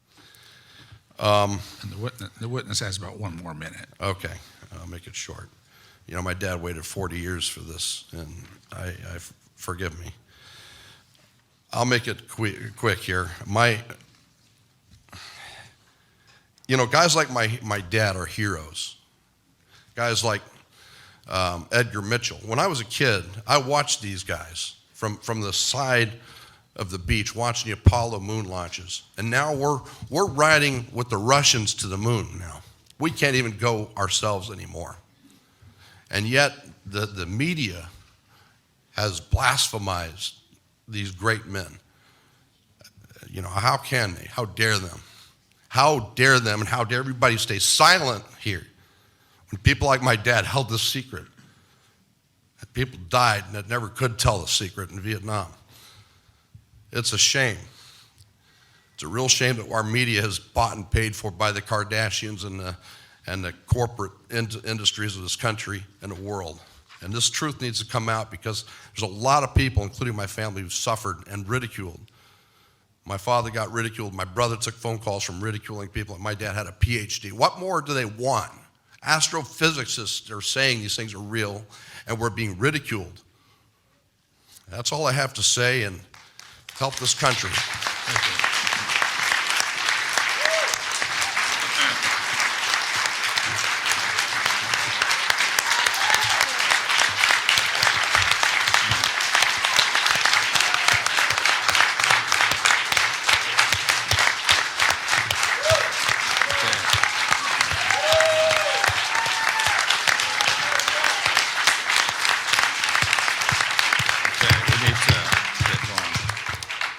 And the witness has about 1 more minute. Okay, I'll make it short. My dad waited 40 years for this, and I forgive me. I'll make it quick here. Guys like my dad are heroes. Guys like Edgar Mitchell. When I was a kid, I watched these guys from the side of the beach, watching the Apollo moon launches. And now we're riding with the Russians to the moon now. We can't even go ourselves anymore. And yet the media has blasphemized these great men. How can they? How dare them? How dare them, and how dare everybody stay silent here when people like my dad held this secret? People died that never could tell the secret in Vietnam. It's a shame. It's a real shame that our media is bought and paid for by the Kardashians and the corporate industries of this country and the world. And this truth needs to come out because there's a lot of people, including my family, who suffered and ridiculed. My father got ridiculed. My brother took phone calls from ridiculing people, and my dad had a PhD. What more do they want? Astrophysicists are saying these things are real, and we're being ridiculed. That's all I have to say, and help this country.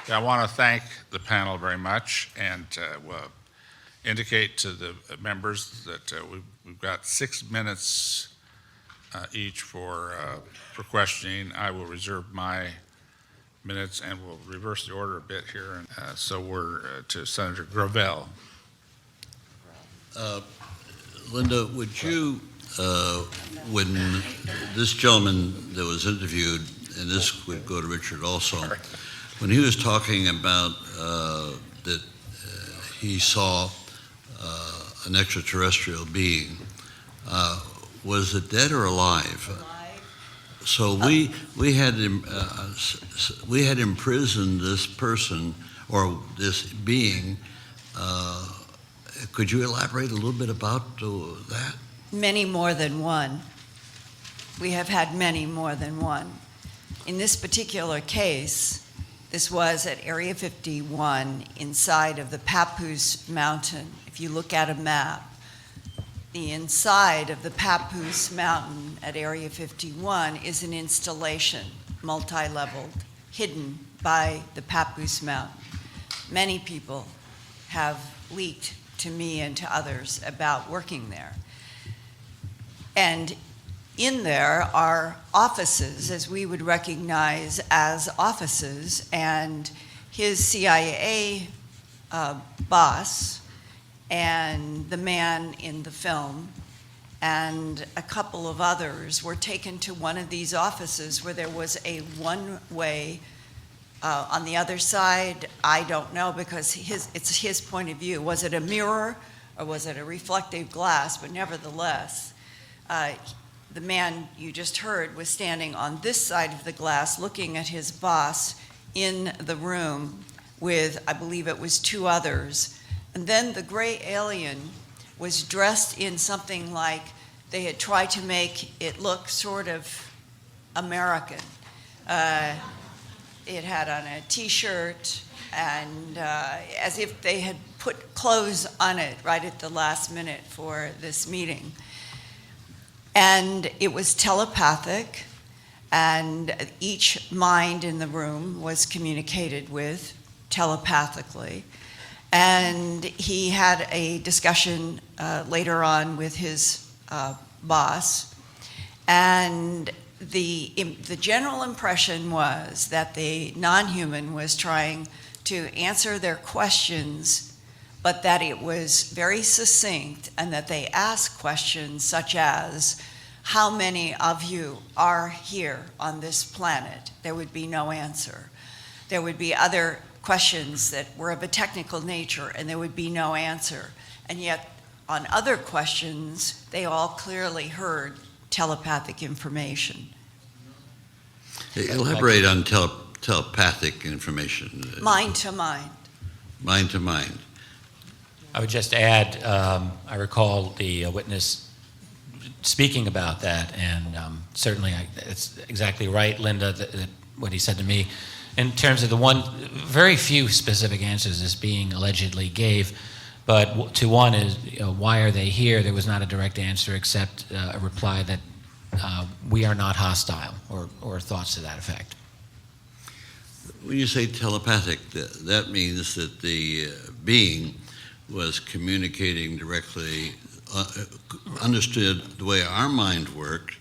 I want to thank the panel very much and indicate to the members that we've got 6 minutes each for questioning. I will reserve my minutes and we'll reverse the order a bit here. And so we're to Senator Gravel. Linda, would you, when this gentleman that was interviewed, and this would go to Richard also, when he was talking about that he saw an extraterrestrial being, was it dead or alive? So we had imprisoned this person or this being. Could you elaborate a little bit about that? Many more than one. We have had many more than one. In this particular case, this was at Area 51 inside of the Papoose Mountain. If you look at a map, the inside of the Papoose Mountain at Area 51 is an installation, multi-leveled, hidden by the Papoose Mountain. Many people have leaked to me and to others about working there. And in there are offices, as we would recognize as offices, and his CIA boss and the man in the film and a couple of others were taken to one of these offices where there was a one-way on the other side. I don't know because it's his point of view. Was it a mirror or was it a reflective glass? But nevertheless, the man you just heard was standing on this side of the glass looking at his boss in the room with, I believe it was 2 others. And then the gray alien was dressed in something like they had tried to make it look sort of American. It had on a T-shirt and as if they had put clothes on it right at the last minute for this meeting. And it was telepathic, and each mind in the room was communicated with telepathically. And he had a discussion later on with his boss, and the general impression was that the non-human was trying to answer their questions, but that it was very succinct, and that they asked questions such as, how many of you are here on this planet? There would be no answer. There would be other questions that were of a technical nature, and there would be no answer. And yet, on other questions, they all clearly heard telepathic information. Elaborate on telepathic information. Mind to mind. Mind to mind. I would just add, I recall the witness speaking about that, and certainly it's exactly right, Linda, that what he said to me. In terms of the one, very few specific answers this being allegedly gave, but to one is, why are they here? There was not a direct answer except a reply that we are not hostile, or thoughts to that effect. When you say telepathic, that means that the being was communicating directly, understood the way our mind worked.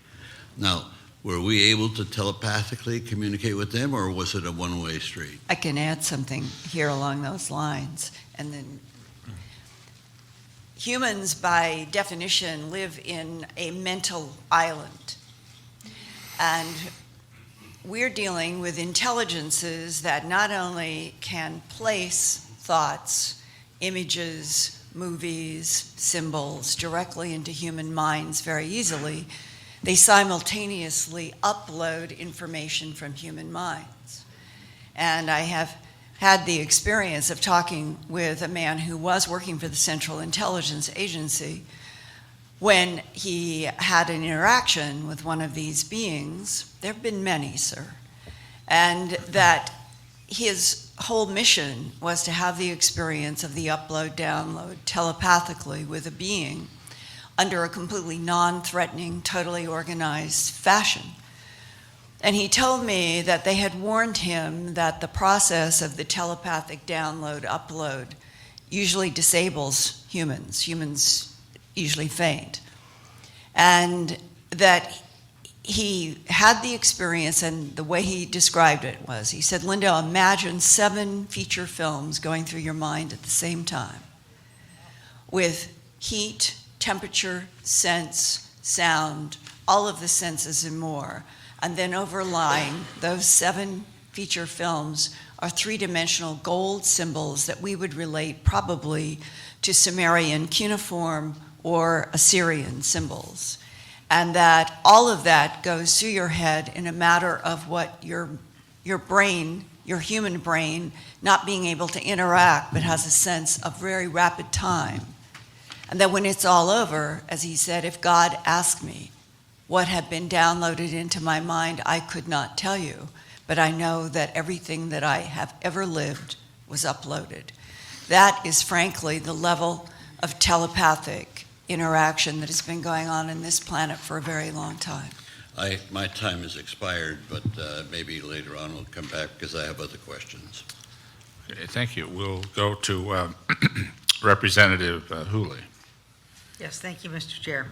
Now, were we able to telepathically communicate with them, or was it a one-way street? I can add something here along those lines. And then humans, by definition, live in a mental island. And we're dealing with intelligences that not only can place thoughts, images, movies, symbols directly into human minds very easily, they simultaneously upload information from human minds. And I have had the experience of talking with a man who was working for the Central Intelligence Agency when he had an interaction with one of these beings. There have been many, sir. And that his whole mission was to have the experience of the upload-download telepathically with a being under a completely non-threatening, totally organized fashion. And he told me that they had warned him that the process of the telepathic download, upload usually disables humans. Humans usually faint. And that he had the experience, and the way he described it was, he said, Linda, imagine 7 feature films going through your mind at the same time with heat, temperature, sense, sound, all of the senses and more. And then overlying those 7 feature films are 3-dimensional gold symbols that we would relate probably to Sumerian cuneiform or Assyrian symbols. And that all of that goes through your head in a matter of what your brain, your human brain, not being able to interact, but has a sense of very rapid time. And that when it's all over, as he said, if God asked me what had been downloaded into my mind, I could not tell you, but I know that everything that I have ever lived was uploaded. That is frankly the level of telepathic interaction that has been going on in this planet for a very long time. My time has expired, but maybe later on we'll come back because I have other questions. Okay, thank you. We'll go to Representative Hooley. Yes, thank you, Mr. Chair.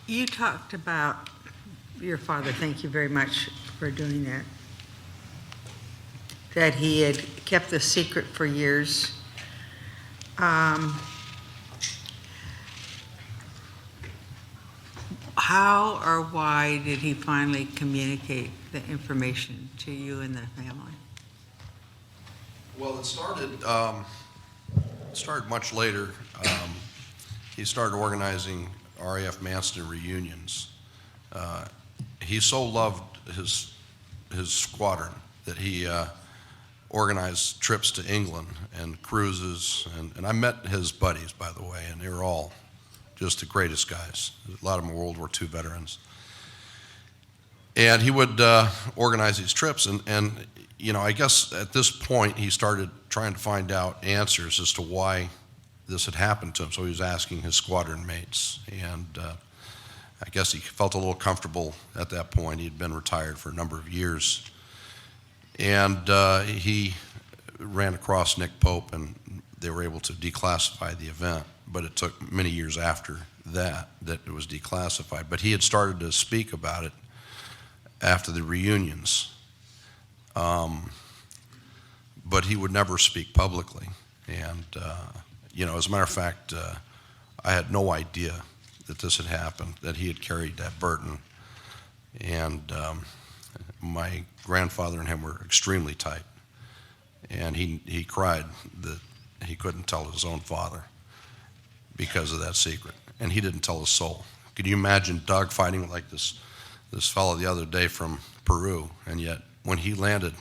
You talked about your father, thank you very much for doing that he had kept the secret for years. How or why did he finally communicate the information to you and the family? Well, it started much later. He started organizing RAF Manston reunions. He so loved his squadron that he organized trips to England and cruises, and I met his buddies, by the way, and they were all just the greatest guys. A lot of them were World War II veterans. And he would organize these trips, and you know, I guess at this point he started trying to find out answers as to why this had happened to him. So he was asking his squadron mates, and I guess he felt a little comfortable at that point. He had been retired for a number of years. And he ran across Nick Pope, and they were able to declassify the event. but it took many years after that it was declassified. But he had started to speak about it after the reunions. But he would never speak publicly. And, as a matter of fact, I had no idea that this had happened, that he had carried that burden. And my grandfather and him were extremely tight. And he cried that he couldn't tell his own father because of that secret. And he didn't tell his soul. Could you imagine Doug fighting like this fellow the other day from Peru? And yet, when he landed,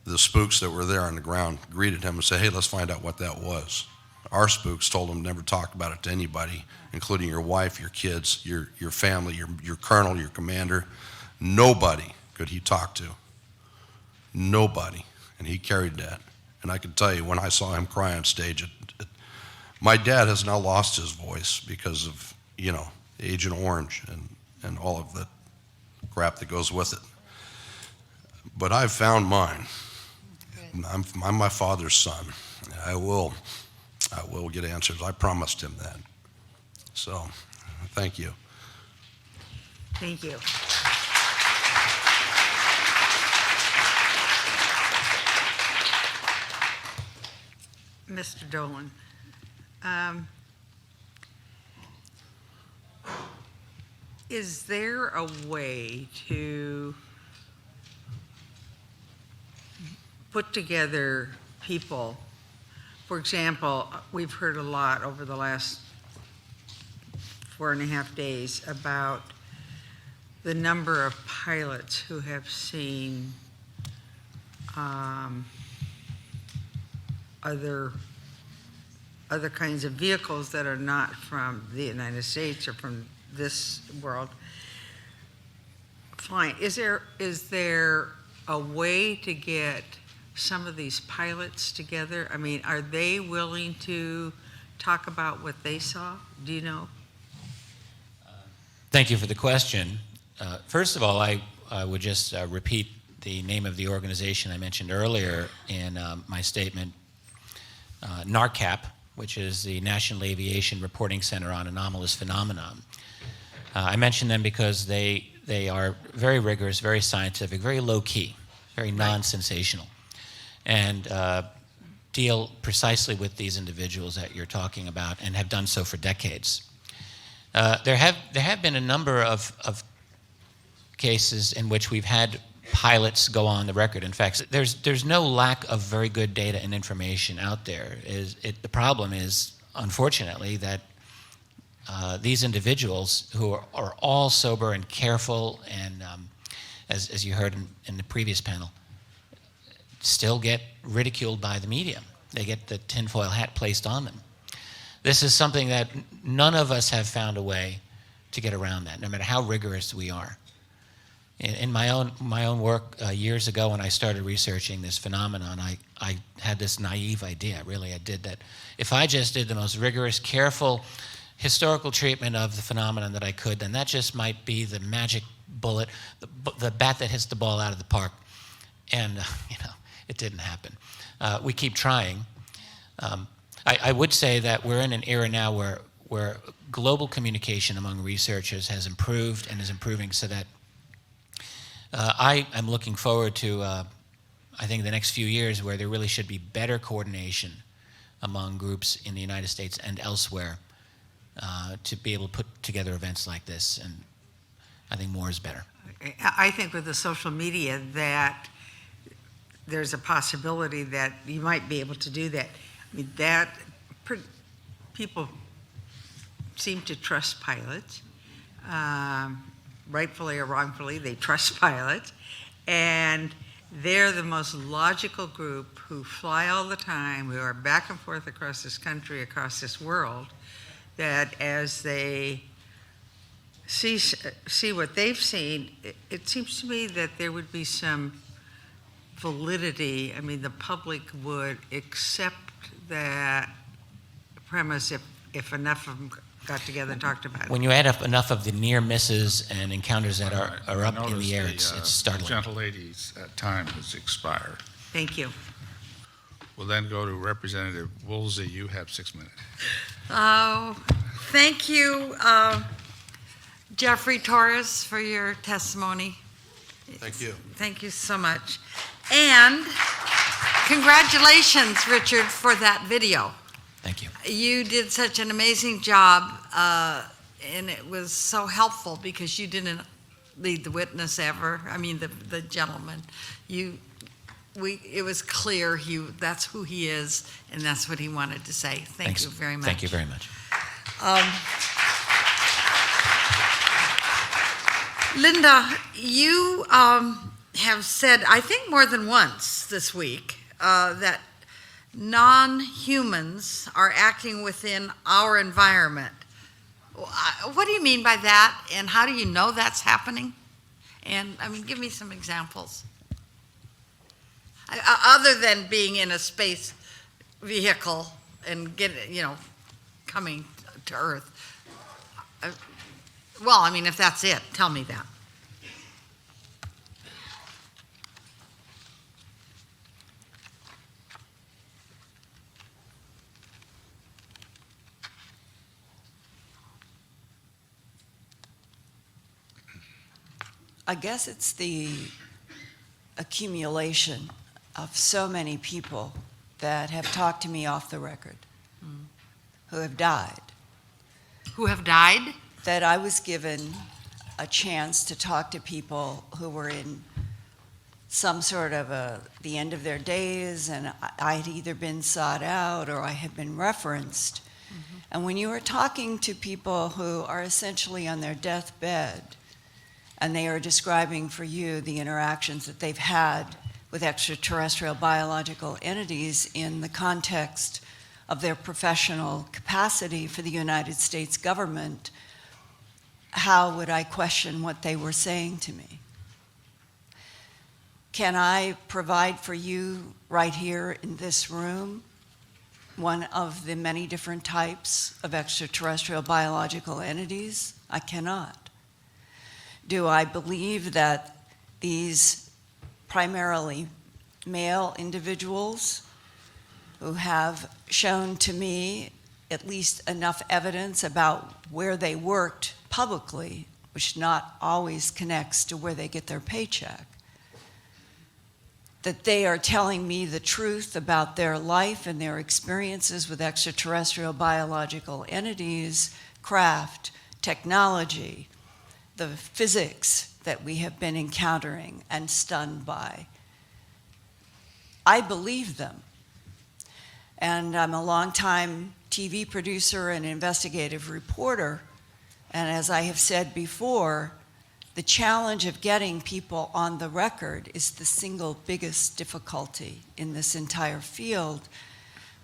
the spooks that were there on the ground greeted him and said, hey, let's find out what that was. Our spooks told him never talk about it to anybody, including your wife, your kids, your family, your colonel, your commander. Nobody could he talk to. Nobody. And he carried that. And I can tell you, when I saw him cry on stage, my dad has now lost his voice because of, Agent Orange and all of the crap that goes with it. But I've found mine. I'm my father's son. I will get answers. I promised him that. So, thank you. Thank you. Mr. Dolan, is there a way to put together people? For example, we've heard a lot over the last 4.5 days about the number of pilots who have seen other kinds of vehicles that are not from the United States or from this world flying. Is there a way to get some of these pilots together? I mean, are they willing to talk about what they saw? Do you know? Thank you for the question. First of all, I would just repeat the name of the organization I mentioned earlier in my statement, NARCAP, which is the National Aviation Reporting Center on Anomalous Phenomena. I mention them because they are very rigorous, very scientific, very low-key, very non-sensational, and deal precisely with these individuals that you're talking about and have done so for decades. There have been a number of cases in which we've had pilots go on the record. In fact, there's no lack of very good data and information out there. The problem is, unfortunately, that these individuals who are all sober and careful and, as you heard in the previous panel, still get ridiculed by the media. They get the tinfoil hat placed on them. This is something that none of us have found a way to get around that, no matter how rigorous we are. In my own work years ago, when I started researching this phenomenon, I had this naive idea, really I did, that if I just did the most rigorous, careful, historical treatment of the phenomenon that I could, then that just might be the magic bullet, the bat that hits the ball out of the park. And, it didn't happen. We keep trying. I would say that we're in an era now where global communication among researchers has improved and is improving, so that I am looking forward to, I think, the next few years where there really should be better coordination among groups in the United States and elsewhere to be able to put together events like this, and I think more is better. I think with the social media that there's a possibility that you might be able to do that. I mean, people seem to trust pilots. Rightfully or wrongfully, they trust pilots, and they're the most logical group who fly all the time, who are back and forth across this country, across this world, that as they see what they've seen, it seems to me that there would be some validity. I mean, the public would accept that premise if enough of them got together and talked about it. When you add up enough of the near misses and encounters that are up in the air, it's startling. The gentle lady's time has expired. Thank you. We'll then go to Representative Woolsey. You have 6 minutes. Oh, thank you, Jeffrey Torres, for your testimony. Thank you. Thank you so much. And congratulations, Richard, for that video. Thank you. You did such an amazing job, and it was so helpful because you didn't lead the witness ever. I mean, the gentleman. It was clear that's who he is, and that's what he wanted to say. Thank you very much. Thank you very much. Linda, you have said, I think more than once this week, that non-humans are acting within our environment. What do you mean by that, and how do you know that's happening? And, I mean, give me some examples. Other than being in a space vehicle and coming to Earth. Well, I mean, if that's it, tell me that. I guess it's the accumulation of so many people that have talked to me off the record, who have died. Who have died? That I was given a chance to talk to people who were in some sort of the end of their days, and I had either been sought out or I had been referenced. Mm-hmm. And when you are talking to people who are essentially on their deathbed, and they are describing for you the interactions that they've had with extraterrestrial biological entities in the context of their professional capacity for the United States government, how would I question what they were saying to me? Can I provide for you right here in this room one of the many different types of extraterrestrial biological entities? I cannot. Do I believe that these primarily male individuals who have shown to me at least enough evidence about where they worked publicly, which not always connects to where they get their paycheck, that they are telling me the truth about their life and their experiences with extraterrestrial biological entities, craft, technology, the physics that we have been encountering and stunned by. I believe them. And I'm a longtime TV producer and investigative reporter. And as I have said before, the challenge of getting people on the record is the single biggest difficulty in this entire field,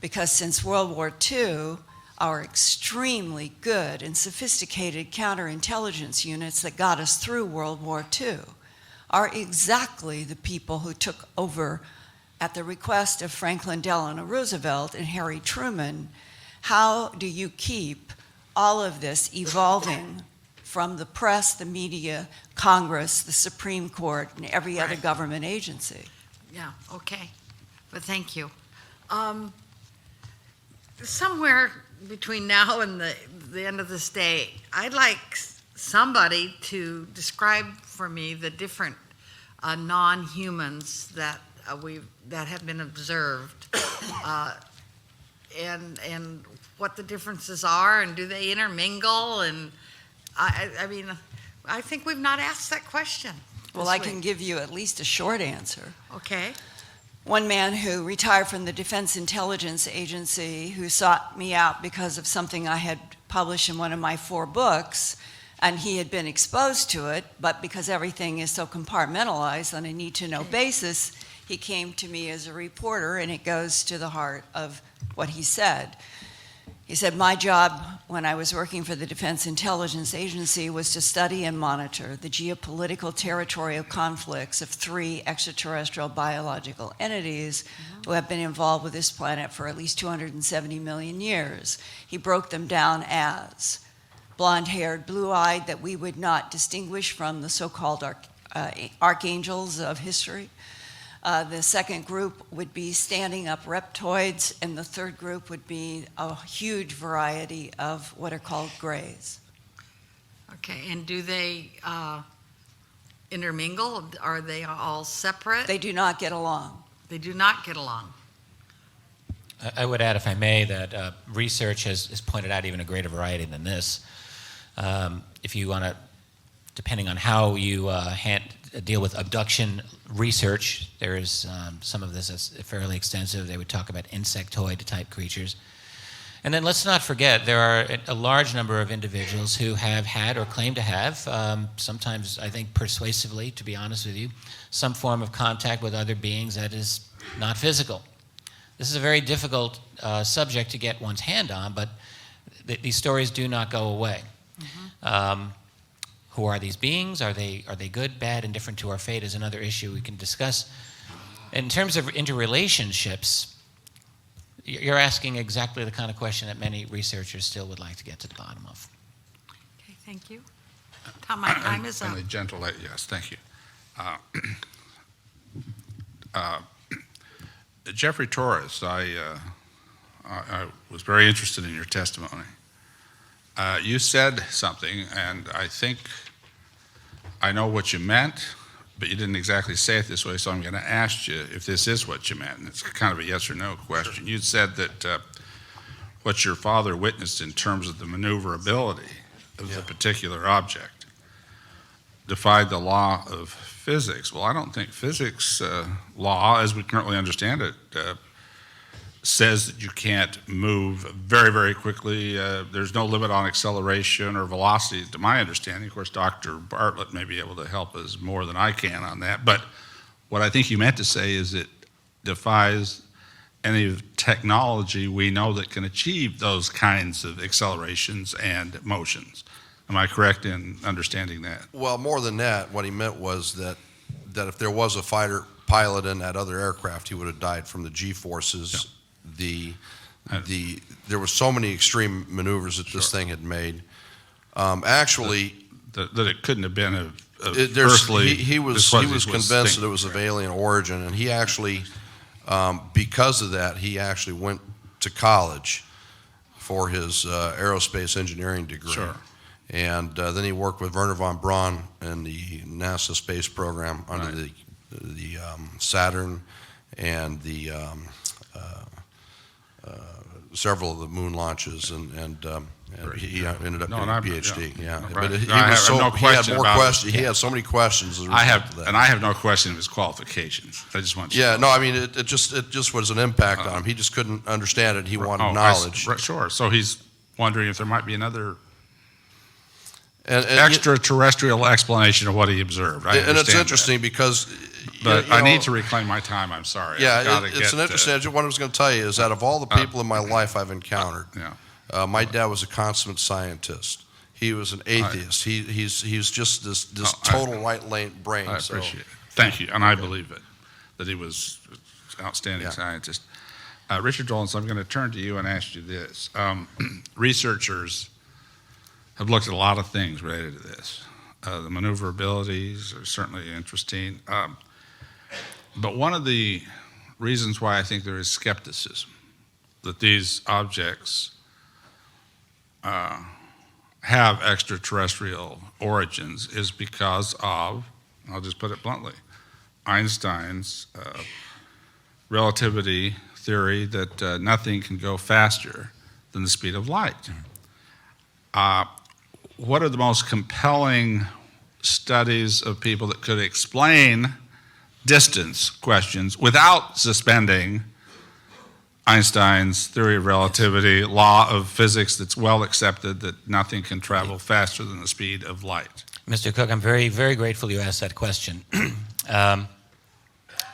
because since World War II, our extremely good and sophisticated counterintelligence units that got us through World War II are exactly the people who took over at the request of Franklin Delano Roosevelt and Harry Truman. How do you keep all of this evolving from the press, the media, Congress, the Supreme Court, and every other government agency? Yeah, okay. But thank you. Somewhere between now and the end of this day, I'd like somebody to describe for me the different non-humans that have been observed, and what the differences are, and do they intermingle? And I mean, I think we've not asked that question. Well, I can give you at least a short answer. Okay. One man who retired from the Defense Intelligence Agency, who sought me out because of something I had published in one of my 4 books, and he had been exposed to it, but because everything is so compartmentalized on a need-to-know basis, he came to me as a reporter, and it goes to the heart of what he said. He said, my job when I was working for the Defense Intelligence Agency was to study and monitor the geopolitical territorial conflicts of 3 extraterrestrial biological entities who have been involved with this planet for at least 270 million years. He broke them down as blonde-haired, blue-eyed, that we would not distinguish from the so-called archangels of history, The second group would be standing up reptoids, and the third group would be a huge variety of what are called grays. Okay, and do they intermingle? Are they all separate? They do not get along. They do not get along. I would add, if I may, that research has pointed out even a greater variety than this. If you want to, depending on how you deal with abduction research, there is some of this is fairly extensive. They would talk about insectoid-type creatures. And then let's not forget, there are a large number of individuals who have had or claim to have, sometimes I think persuasively, to be honest with you, some form of contact with other beings that is not physical. This is a very difficult subject to get one's hand on, but these stories do not go away. Mm-hmm. Who are these beings? Are they good, bad, indifferent to our fate is another issue we can discuss. In terms of interrelationships, you're asking exactly the kind of question that many researchers still would like to get to the bottom of. Okay, thank you. Tom, my time is up. And a gentle, yes, thank you. Jeffrey Torres, I was very interested in your testimony. You said something, and I think I know what you meant, but you didn't exactly say it this way, so I'm going to ask you if this is what you meant. And it's kind of a yes or no question. You said that what your father witnessed in terms of the maneuverability of the particular object defied the law of physics. Well, I don't think physics law, as we currently understand it, says that you can't move very, very quickly. There's no limit on acceleration or velocity, to my understanding. Of course, Dr. Bartlett may be able to help us more than I can on that. But what I think you meant to say is it defies any technology we know that can achieve those kinds of accelerations and motions. Am I correct in understanding that? Well, more than that, what he meant was that if there was a fighter pilot in that other aircraft, he would have died from the G-forces. Yeah. There were so many extreme maneuvers that this thing had made. Actually, that it couldn't have been earthly. He was convinced that it was of alien origin, and he actually, because of that, he actually went to college for his aerospace engineering degree. Sure. And then he worked with Wernher von Braun in the NASA space program under the Saturn and the several of the moon launches, and he ended up getting a PhD. Yeah, right. But he had so many questions. I have no question of his qualifications. I just want you to know. No, I mean it just was an impact on him. He just couldn't understand it. He wanted knowledge. Sure. So he's wondering if there might be another and extraterrestrial explanation of what he observed. And it's interesting because. But I need to reclaim my time. I'm sorry. Yeah, it's an interesting. What I was going to tell you is that of all the people in my life I've encountered, my dad was a consummate scientist. He was an atheist. He's just this total right-lane brain. I appreciate it. Thank you, and I believe it that he was an outstanding scientist. Richard Dolan, I'm going to turn to you and ask you this: researchers have looked at a lot of things related to this. The maneuverabilities are certainly interesting. But one of the reasons why I think there is skepticism that these objects have extraterrestrial origins is because of, I'll just put it bluntly, Einstein's relativity theory that nothing can go faster than the speed of light. What are the most compelling studies of people that could explain distance questions without suspending Einstein's theory of relativity, law of physics that's well accepted that nothing can travel faster than the speed of light? Mr. Cook, I'm very, very grateful you asked that question.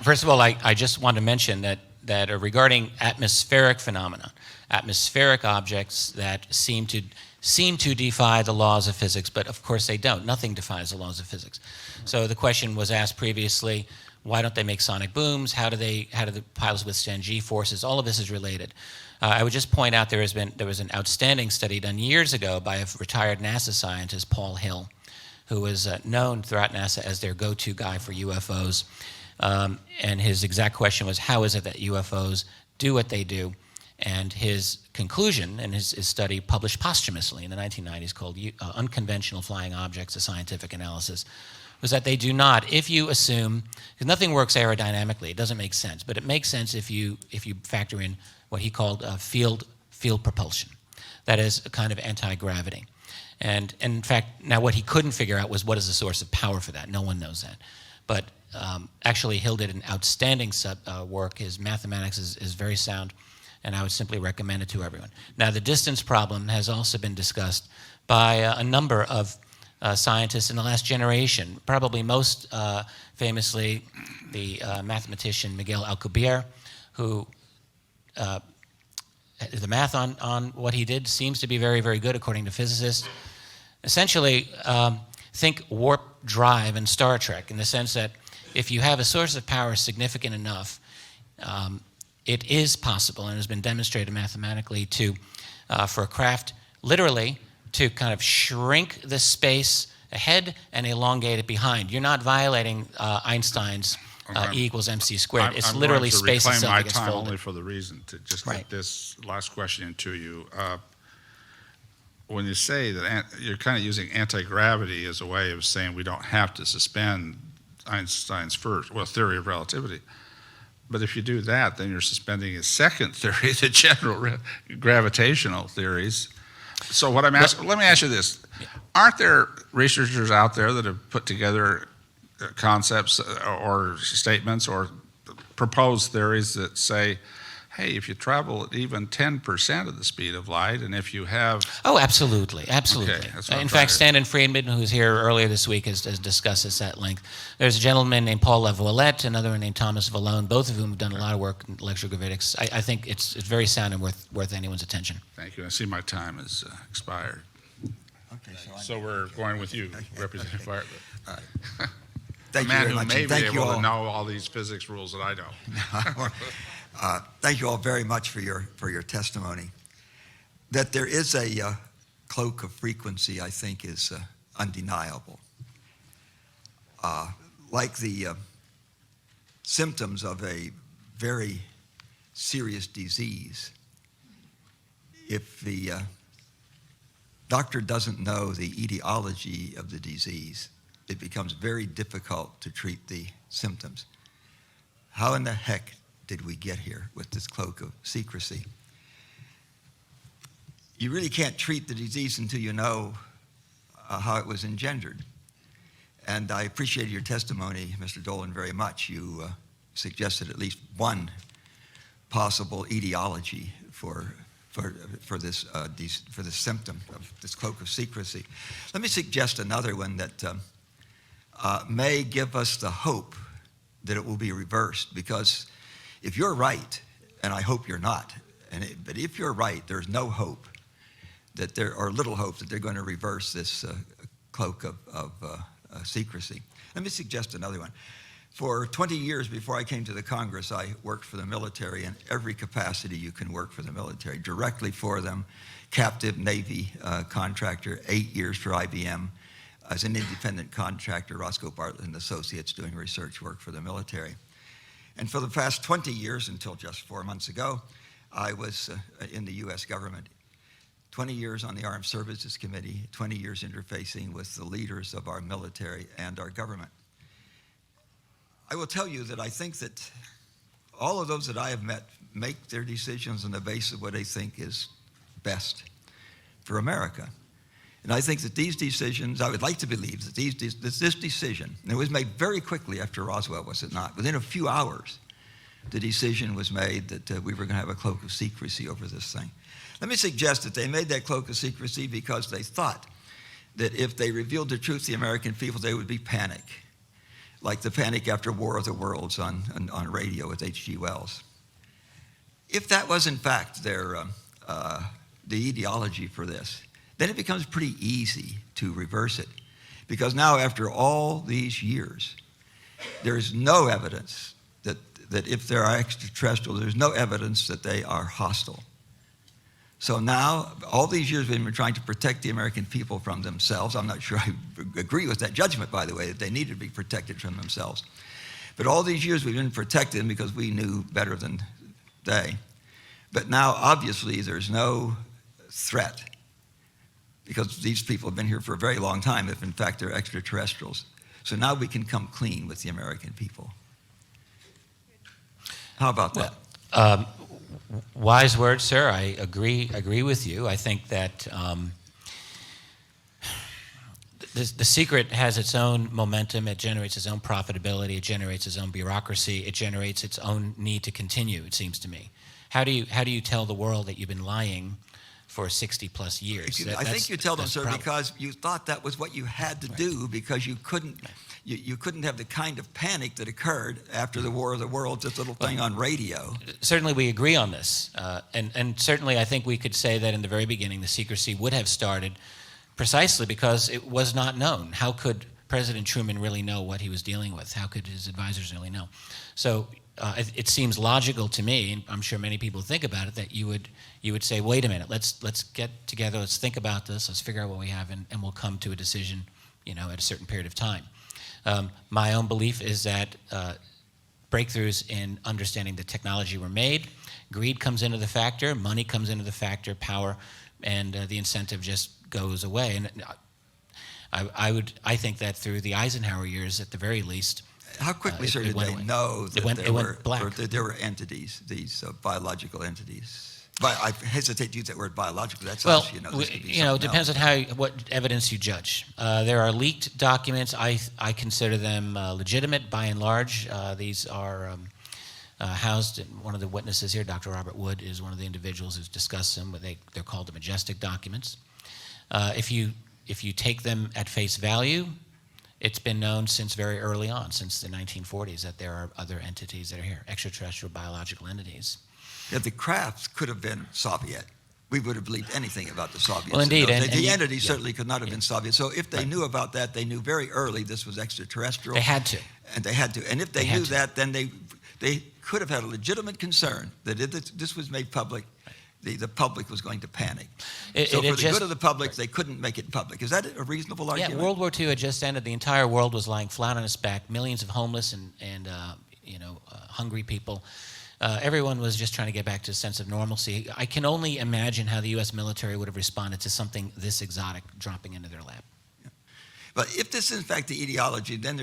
First of all, I just want to mention that regarding atmospheric phenomena, atmospheric objects that seem to defy the laws of physics, but of course they don't. Nothing defies the laws of physics. So the question was asked previously, why don't they make sonic booms? How do the pilots withstand G-forces? All of this is related. I would just point out there was an outstanding study done years ago by a retired NASA scientist, Paul Hill, who was known throughout NASA as their go-to guy for UFOs. And his exact question was, how is it that UFOs do what they do? And his conclusion in his study, published posthumously in the 1990s, called Unconventional Flying Objects, a Scientific Analysis, was that they do not, if you assume, because nothing works aerodynamically, it doesn't make sense, but it makes sense if you factor in what he called field propulsion. That is a kind of anti-gravity. And in fact, now what he couldn't figure out was what is the source of power for that. No one knows that. But actually, Hill did an outstanding work. His mathematics is very sound, and I would simply recommend it to everyone. Now, the distance problem has also been discussed by a number of scientists in the last generation, probably most famously the mathematician Miguel Alcubierre, who the math on what he did seems to be very, very good according to physicists. Essentially, think warp drive in Star Trek in the sense that if you have a source of power significant enough, it is possible and has been demonstrated mathematically to, for a craft, literally to kind of shrink the space ahead and elongate it behind. You're not violating Einstein's E equals MC squared. It's literally space itself that gets I'm going to reclaim my time folded. only for the reason to just Right. get this last question to you. When you say that you're kind of using anti-gravity as a way of saying we don't have to suspend Einstein's theory of relativity. But if you do that, then you're suspending his second theory, the general gravitational theories. So what I'm asking, let me ask you this. Aren't there researchers out there that have put together concepts or statements or proposed theories that say, hey, if you travel at even 10% of the speed of light, and if you have... Oh, absolutely, absolutely. Okay, that's what I'm In trying fact, to- Stanton Friedman, who was here earlier this week, has discussed this at length. There's a gentleman named Paul Laviolette, another one named Thomas Vallone, both of whom have done a lot of work in electrogravitics. I think it's very sound and worth anyone's attention. Thank you. I see my time has expired. Okay, So we're going with you, Representative Bartlett. Thank A you man very who much. may and be thank you able to all. know all these physics rules that I don't. Thank you all very much for your testimony. That there is a cloak of frequency, I think, is undeniable. Like the symptoms of a very serious disease, if the doctor doesn't know the etiology of the disease, it becomes very difficult to treat the symptoms. How in the heck did we get here with this cloak of secrecy? You really can't treat the disease until you know how it was engendered. And I appreciated your testimony, Mr. Dolan, very much. You suggested at least one possible etiology for this symptom of this cloak of secrecy. Let me suggest another one that may give us the hope that it will be reversed, because if you're right, and I hope you're not, but if you're right, there's no hope that or little hope that they're going to reverse this cloak of secrecy. Let me suggest another one. For 20 years before I came to the Congress, I worked for the military in every capacity you can work for the military, directly for them, captive Navy contractor, 8 years for IBM. As an independent contractor, Roscoe Bartlett and Associates, doing research work for the military. And for the past 20 years, until just 4 months ago, I was in the U.S. government. 20 years on the Armed Services Committee, 20 years interfacing with the leaders of our military and our government. I will tell you that I think that all of those that I have met make their decisions on the basis of what they think is best for America. And I think that these decisions, I would like to believe that this decision, and it was made very quickly after Roswell, was it not? Within a few hours, the decision was made that we were going to have a cloak of secrecy over this thing. Let me suggest that they made that cloak of secrecy because they thought that if they revealed the truth to the American people, there would be panic, like the panic after War of the Worlds on radio with H.G. Wells. If that was in fact the ideology for this, then it becomes pretty easy to reverse it. Because now, after all these years, there is no evidence that if there are extraterrestrials, there's no evidence that they are hostile. So now, all these years we've been trying to protect the American people from themselves. I'm not sure I agree with that judgment, by the way, that they need to be protected from themselves. But all these years we've been protected because we knew better than they. But now, obviously, there's no threat because these people have been here for a very long time, if in fact they're extraterrestrials. So now we can come clean with the American people. How about that? Wise words, sir. I agree with you. I think that the secret has its own momentum. It generates its own profitability. It generates its own bureaucracy. It generates its own need to continue, it seems to me. How do you tell the world that you've been lying for 60-plus years? I think you tell them, sir, because you thought that was what you had to do because you couldn't have the kind of panic that occurred after the War of the Worlds, this little thing on radio. Certainly we agree on this. And certainly I think we could say that in the very beginning the secrecy would have started precisely because it was not known. How could President Truman really know what he was dealing with? How could his advisors really know? So it seems logical to me, and I'm sure many people think about it, that you would say, wait a minute, let's get together, let's think about this, let's figure out what we have, and we'll come to a decision, at a certain period of time. My own belief is that breakthroughs in understanding the technology were made. Greed comes into the factor, money comes into the factor, power, and the incentive just goes away. And I think that through the Eisenhower years, at the very least, how quickly, sir, did they know that there were entities, these biological entities? But I hesitate to use that word biological. That's well, it depends on what evidence you judge. There are leaked documents. I consider them legitimate by and large. These are housed. One of the witnesses here, Dr. Robert Wood, is one of the individuals who's discussed them. They're called the majestic documents. If you take them at face value, it's been known since very early on, since the 1940s, that there are other entities that are here, extraterrestrial biological entities. Yeah, the crafts could have been Soviet. We would have believed anything about the Soviets. Well, indeed. The entity certainly could not have been Soviet. So if they knew about that, they knew very early this was extraterrestrial. They had to. And they had to. And if they knew that, then they could have had a legitimate concern that if this was made public, the public was going to panic. So for the good of the public, they couldn't make it public. Is that a reasonable argument? Yeah, World War II had just ended. The entire world was lying flat on its back. Millions of homeless and hungry people. Everyone was just trying to get back to a sense of normalcy. I can only imagine how the U.S. military would have responded to something this exotic dropping into their lap. But if this is in fact the etiology, then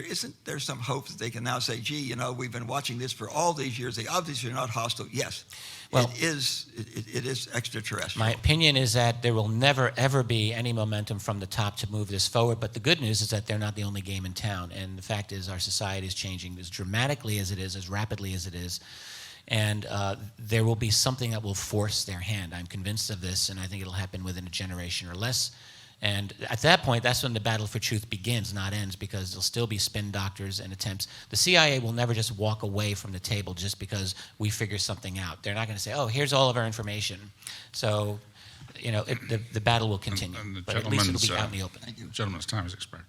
there's some hope that they can now say, gee, we've been watching this for all these years. They obviously are not hostile. Yes, well, it is extraterrestrial. My opinion is that there will never, ever be any momentum from the top to move this forward. But the good news is that they're not the only game in town. And the fact is our society is changing as dramatically as it is, as rapidly as it is. And there will be something that will force their hand. I'm convinced of this, and I think it'll happen within a generation or less. And at that point, that's when the battle for truth begins, not ends, because there'll still be spin doctors and attempts. The CIA will never just walk away from the table just because we figure something out. They're not going to say, oh, here's all of our information. So, the battle will continue, but at least it'll be out in the open. Gentleman's time has expired.